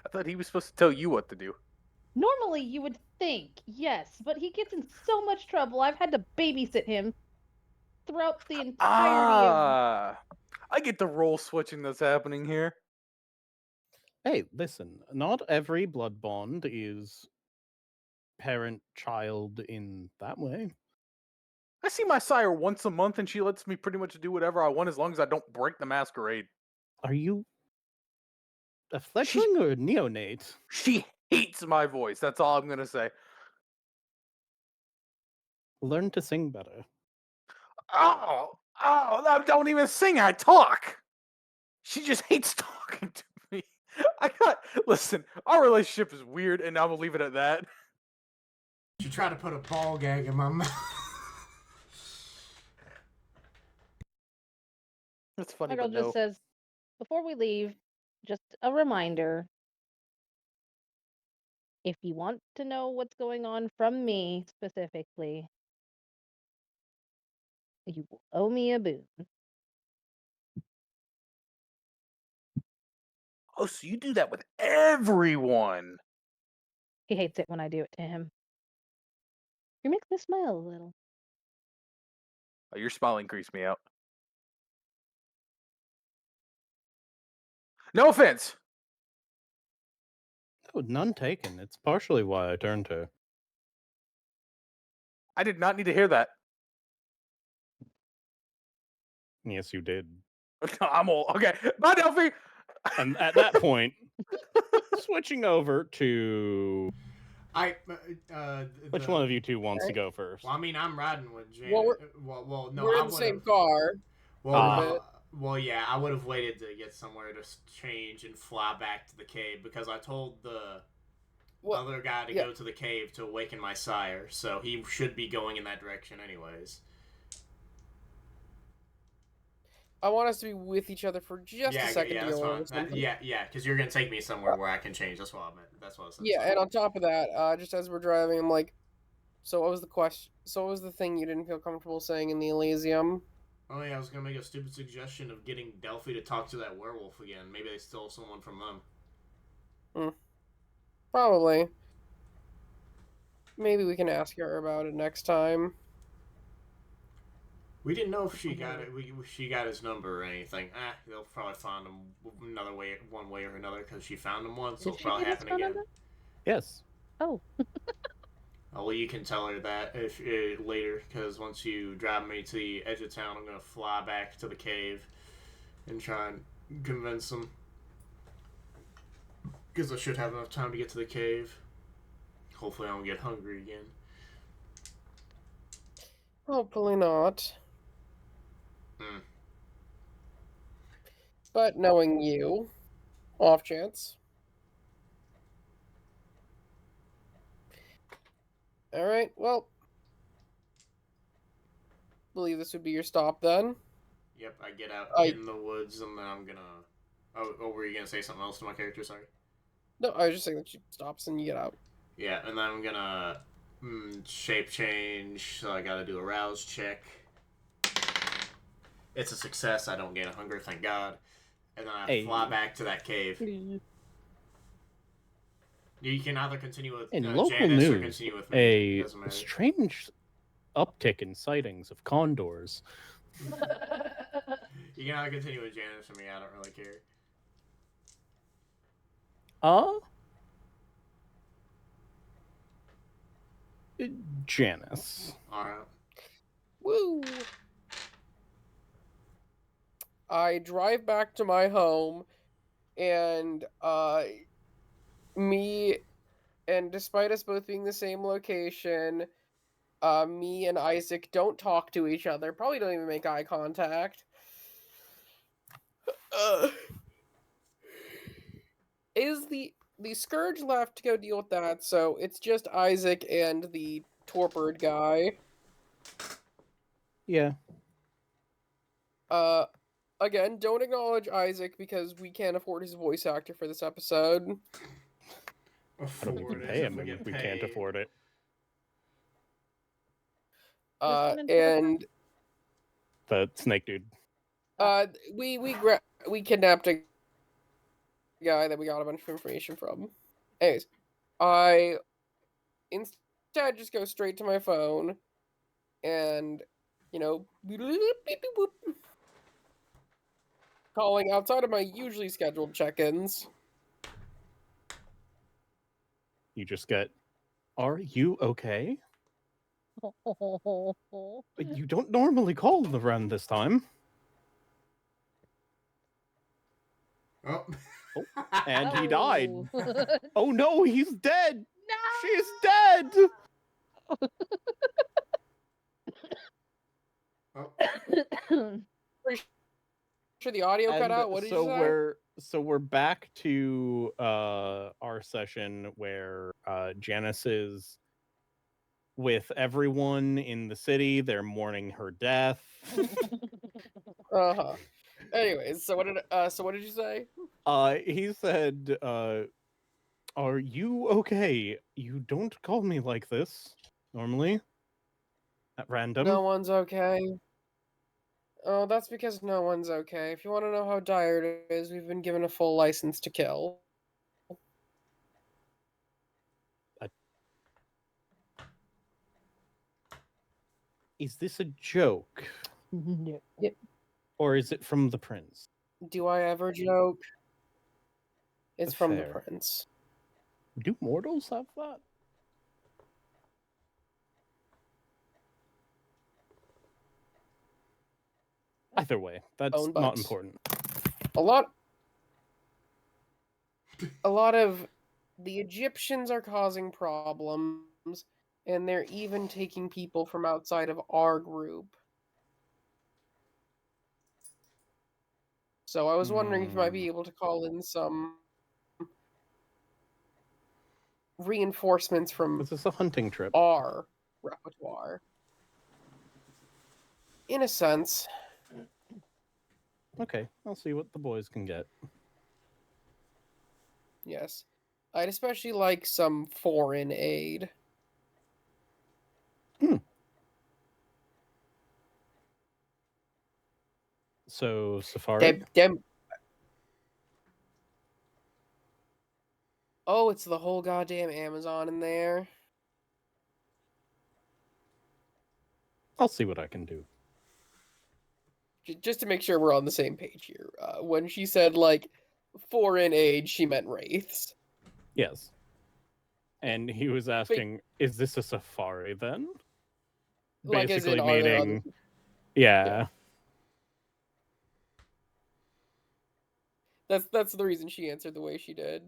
I thought he was supposed to tell you what to do. Normally you would think, yes, but he gets in so much trouble. I've had to babysit him throughout the entirety of I get the role switching that's happening here. Hey, listen, not every blood bond is parent-child in that way. I see my sire once a month and she lets me pretty much do whatever I want as long as I don't break the masquerade. Are you a fledgling or a neonate? She hates my voice. That's all I'm going to say. Learn to sing better. Oh, I don't even sing. I talk. She just hates talking to me. Listen, our relationship is weird, and I will leave it at that. She tried to put a ball gag in my mouth. That's funny, my girl but no. just says, before we leave, just a reminder. If you want to know what's going on from me specifically, you will owe me a boon. Oh, so you do that with everyone. He hates it when I do it to him. You make me smile a little. Oh, your smiling creeps me out. No offense. Oh, none taken. It's partially why I turned to her. I did not need to hear that. Yes, you did. I'm old. Okay. Bye, Delphi. And at that point, switching over to which one of you two wants to go first? Well, I mean, I'm riding with Jan. Well, Well, no, we're I in the same would've- car. Well, yeah, I would have waited to get somewhere to change and fly back to the cave because I told the other guy to go to the cave to awaken my sire, so he should be going in that direction anyways. I want us to be with each other for just a second. Yeah, that's fine. Yeah, because you're gonna take me somewhere where I can change. That's what I meant. That's what I said. Yeah, and on top of that, just as we're driving, I'm like, So what was the question? So what was the thing you didn't feel comfortable saying in the Elysium? Oh yeah, I was gonna make a stupid suggestion of getting Delphi to talk to that werewolf again. Maybe they stole someone from them. Probably. Maybe we can ask her about it next time. We didn't know if she got it. She got his number or anything. They'll probably find him one way or another, because she found him once. Did It'll she probably get his happen phone again. number? Yes. Oh. Well, you can tell her that if later, because once you drive me to the edge of town, I'm gonna fly back to the cave and try and convince them. Because I should have enough time to get to the cave. Hopefully, I don't get hungry again. Hopefully not. Hmm. But knowing you, off chance. All right. Well, believe this would be your stop then. Yep, I get out, I- get in the woods, and then I'm gonna. Oh, were you gonna say something else to my character? Sorry. No, I was just saying that she stops and you get out. Yeah, and then I'm gonna shape change. So I gotta do a rouse check. It's a success. I don't get a hunger, thank God. And then I fly back to that cave. You can either continue with In local Janice or news, continue with me. a Doesn't matter. strange uptick in sightings of condors. You can either continue with Janice or me. I don't really care. Janice. All right. Woo! I drive back to my home, and me, and despite us both being the same location, me and Isaac don't talk to each other. Probably don't even make eye contact. Is the Scourge left to go deal with that? So it's just Isaac and the torpid guy. Yeah. Again, don't acknowledge Isaac because we can't afford his voice actor for this episode. I don't even pay him, and we can't afford it. And the snake dude. We kidnapped a guy that we got a bunch of information from. Anyways, I instead just go straight to my phone and, you know, calling outside of my usually scheduled check-ins. You just get, "Are you okay?" You don't normally call around this time. Oh. And he died. Oh no, he's dead! No! She's dead! Oh. Pretty sure the audio cut And out. What did you say? So we're back to our session where Janice is with everyone in the city. They're mourning her death. Uh-huh. Anyways, so what did you say? He said, "Are you okay? You don't call me like this normally. At random." No one's okay. Oh, that's because no one's okay. If you want to know how dire it is, we've been given a full license to kill. Is this a joke? No. Or is it from the prince? Do I ever joke? It's from the Fair. prince. Do mortals have that? Either way, that's Bone not butts. important. A lot of the Egyptians are causing problems, and they're even taking people from outside of our group. So I was wondering if you might be able to call in some reinforcements from This is a hunting trip. our repertoire. In a sense. Okay, I'll see what the boys can get. Yes. I'd especially like some foreign aid. So Safari. Damn. Oh, it's the whole goddamn Amazon in there. I'll see what I can do. Just to make sure we're on the same page here. When she said like foreign age, she meant wraiths. Yes. And he was asking, "Is this a safari then?" Like, as Basically in, are there meaning, other... yeah. That's the reason she answered the way she did.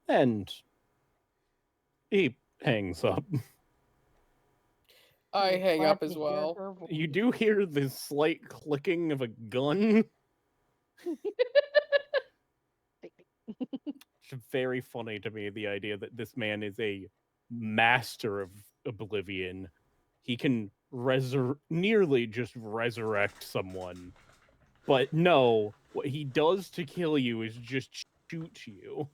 And he hangs up. I hang Glad up to as hear well. her voice. You do hear the slight clicking of a gun. It's very funny to me, the idea that this man is a master of oblivion. He can nearly just resurrect someone. But no, what he does to kill you is just shoot you.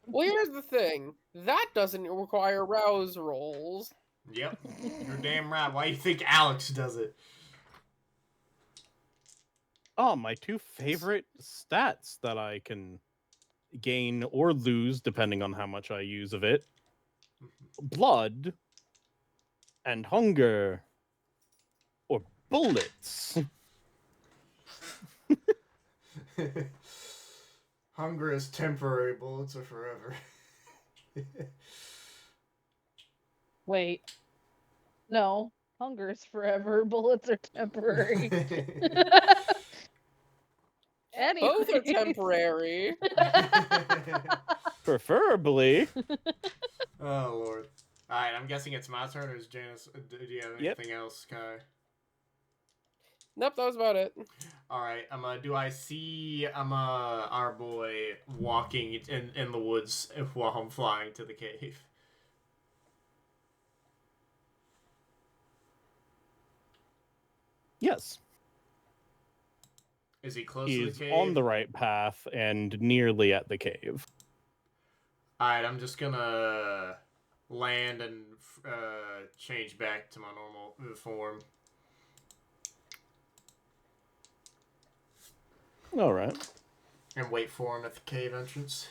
Well, here's the thing. That doesn't require rouse rolls. Yep, you're damn right. Why do you think Alex does it? Oh, my two favorite stats that I can gain or lose, depending on how much I use of it. Blood and hunger. Or bullets. Hunger is temporary, bullets are forever. Wait. No. Hunger is forever. Bullets are temporary. Both are Anyways. temporary. Preferably. Oh, Lord. Alright, I'm guessing it's my turn, or is Janice... Do you have Yep. anything else, Kai? Nope, that was about it. Alright, do I see our boy walking in the woods while I'm flying to the cave? Yes. Is he close to He's the cave? on the right path and nearly at the cave. Alright, I'm just gonna land and change back to my normal form. Alright. And wait for him at the cave entrance.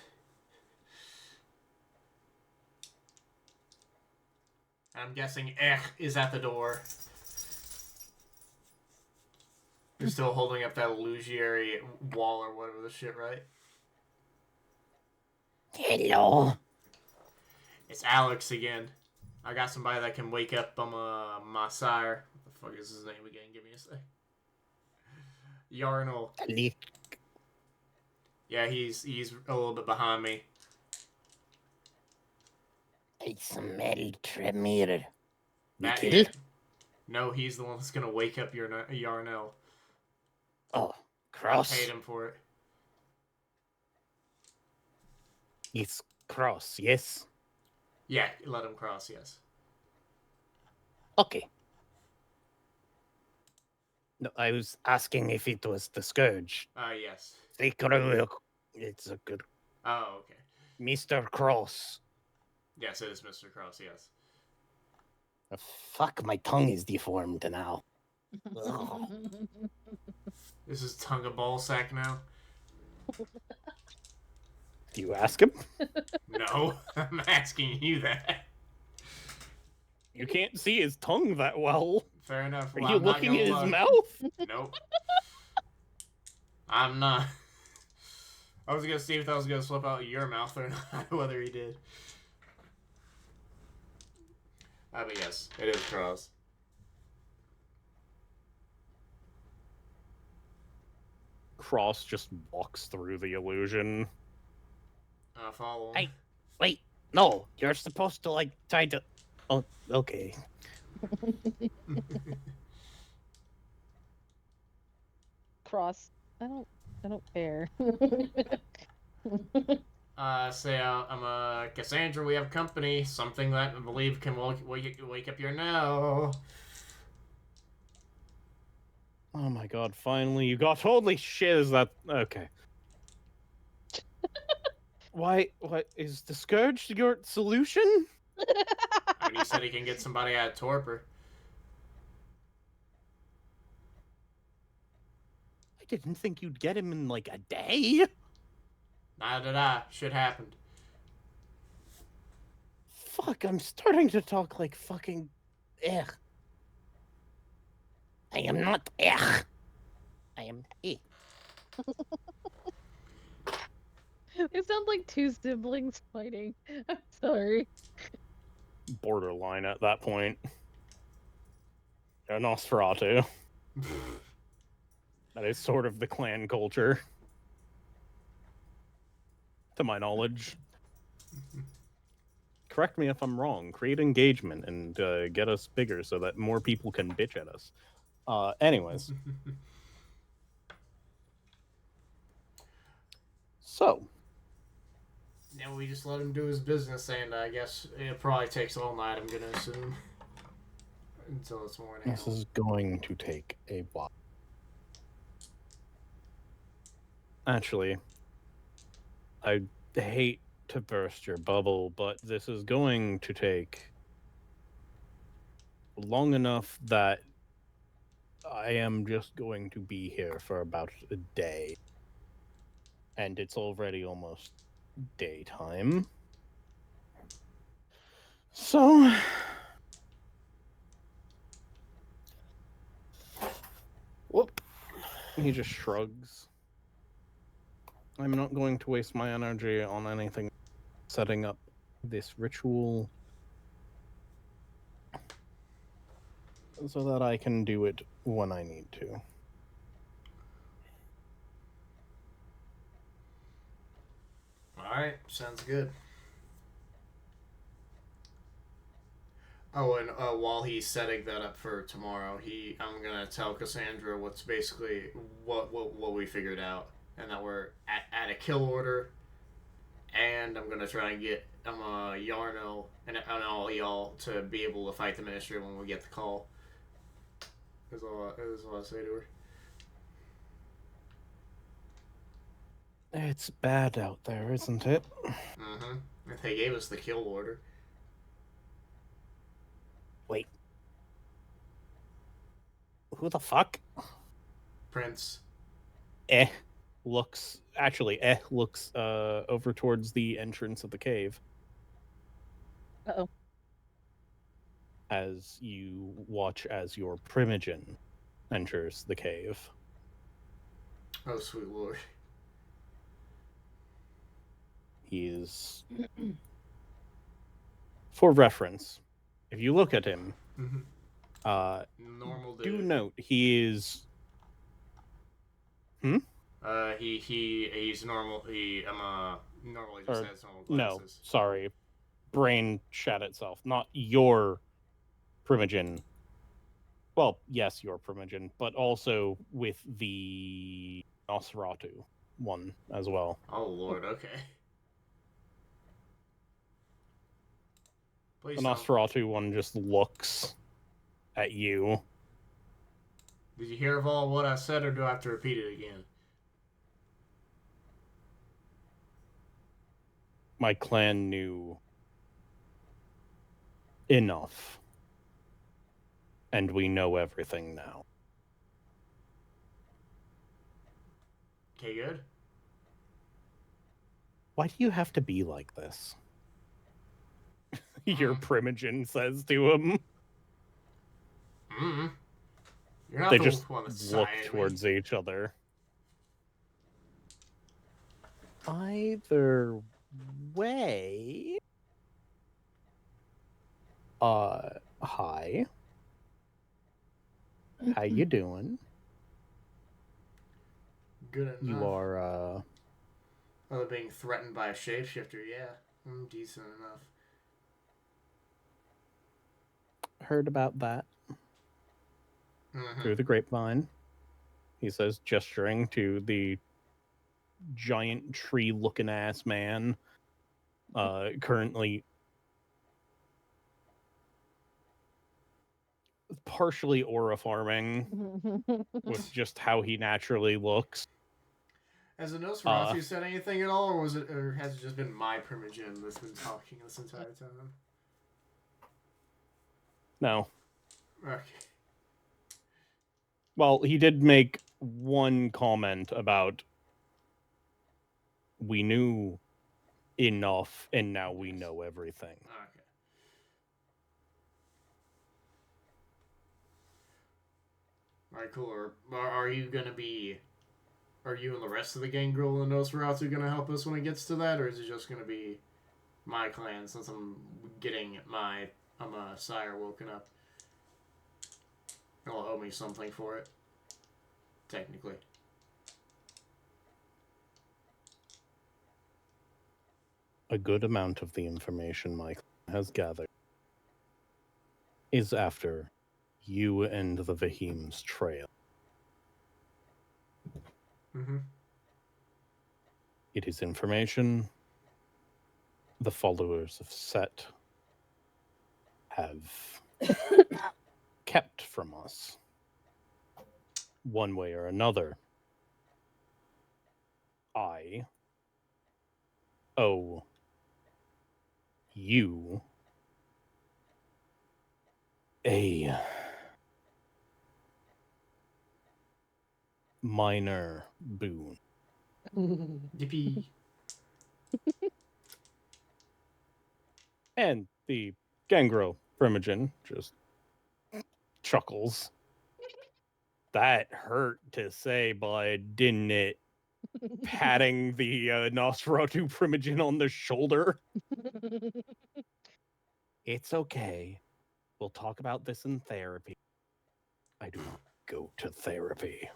I'm guessing is at the door. You're still holding up that illusionary wall or whatever the shit, right? Hello. It's Alex again. I got somebody that can wake up my sire. What the fuck is his name again? Give me a sec. Yarnell. Yeah, he's a little bit behind me. I smell Tremere. You That- kill? No, he's the one that's gonna wake up Yarnell. Oh, I cross. paid him for it. It's cross, yes? Yeah, let him cross, yes. Okay. No, I was asking if it was the Scourge. Yes. It's a good... Oh, okay. Mr. Cross. Yes, it is Mr. Cross, yes. Fuck, my tongue is deformed now. Ugh. Is his tongue a ball sack now? Do you ask him? No, I'm asking you that. You can't see his tongue that well. Fair enough. Are Well, you I'm not looking at gonna his lie. mouth? Nope. I'm not. I was gonna see if that was gonna slip out of your mouth or not, whether he did. But yes, it is Cross. Cross just walks through the illusion. Follow him. Hey. Wait, no, you're supposed to, like, try to... Oh, okay. Cross. I don't care. Say, I'm Cassandra, we have company. Something that I believe can wake up your now. Oh my god, finally you got... Holy shit, is that... Okay. Why, what, is the Scourge your solution? I and he said he can get somebody out of torpor. I didn't think you'd get him in like a day. Neither did I. Shit happened. Fuck, I'm starting to talk like fucking. Ugh. I am not. Ugh. I am. It sounds like two siblings fighting. I'm sorry. Borderline at that point. A Nosferatu. That is sort of the clan culture. To my knowledge. Correct me if I'm wrong. Create engagement and get us bigger so that more people can bitch at us. Anyways. So. Yeah, we just let him do his business, and I guess it probably takes all night, I'm gonna assume. Until it's morning. This is going to take a while. Actually, I hate to burst your bubble, but this is going to take long enough that I am just going to be here for about a day. And it's already almost daytime. So... Whoop. He just shrugs. I'm not going to waste my energy on anything setting up this ritual so that I can do it when I need to. Alright, sounds good. Oh, and while he's setting that up for tomorrow, I'm gonna tell Cassandra what's basically what we figured out, and that we're at a kill order, and I'm gonna try and get Yarno and all y'all to be able to fight the Ministry when we get the call. Is all I say to her. It's bad out there, isn't it? Mm-hmm. If they gave us the kill order. Wait. Who the fuck? Prince. Looks over towards the entrance of the cave. Uh-oh. As you watch as your primogen enters the cave. Oh, sweet lord. He is... For reference, if you look at him, normal dude. do note he is... He's normal. He normally just has normal No, glasses. sorry. Brain shat itself. Not your primogen. Well, yes, your primogen, but also with the Nosferatu one as well. Oh lord, okay. Please The don't. Nosferatu one just looks at you. Did you hear of all what I said, or do I have to repeat it again? My clan knew enough. And we know everything now. Okay, good. Why do you have to be like this? Your primogen says to him. Mm-hmm. You're not They the just one that's look sighing towards me. each other. Either way... hi. How you doing? Good enough. You are, Other being threatened by a shapeshifter, yeah. Decent enough. heard about that through the grapevine. He says, gesturing to the giant tree-looking ass man, currently partially aura farming with just how he naturally looks. Has the Nosferatu said anything at all, or has it just been my primogen that's been talking this entire time? No. Okay. Well, he did make one comment about we knew enough and now we know everything. Okay. Alright, cool. Are you gonna be... Are you and the rest of the gang girl and Nosferatu gonna help us when it gets to that, or is it just gonna be my clan since I'm getting my sire woken up? He'll owe me something for it. Technically. A good amount of the information Mike has gathered is after you and the Vahim's trail. Mm-hmm. It is information the followers of Set have kept from us, one way or another. I owe you a minor boon. Yippee. And the Gangro Primogen just chuckles. That hurt to say, but didn't it? Patting the Nosferatu Primogen on the shoulder. It's okay. We'll talk about this in therapy. I do not go to therapy.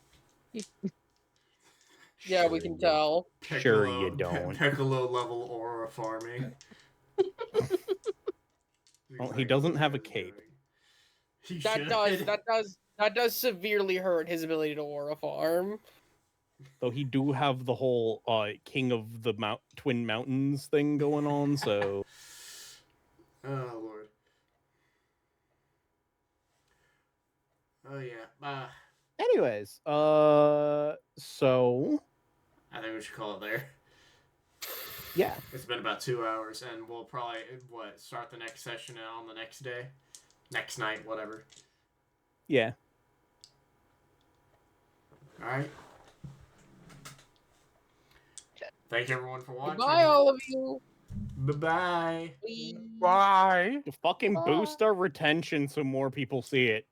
Yeah, we can tell. Sure you don't. Piccolo level aura farming. Well, he doesn't have a cape. He That should. does severely hurt his ability to aura farm. Though he do have the whole King of the Twin Mountains thing going on, so... Oh, Lord. Oh, yeah. Anyways, so... I think we should call it there. Yeah. It's been about 2 hours, and we'll probably, start the next session on the next day? Next night, whatever. Yeah. Alright. Thank everyone for watching. Bye, all of you. Bye-bye. Bye. Fucking boost our retention so more people see it.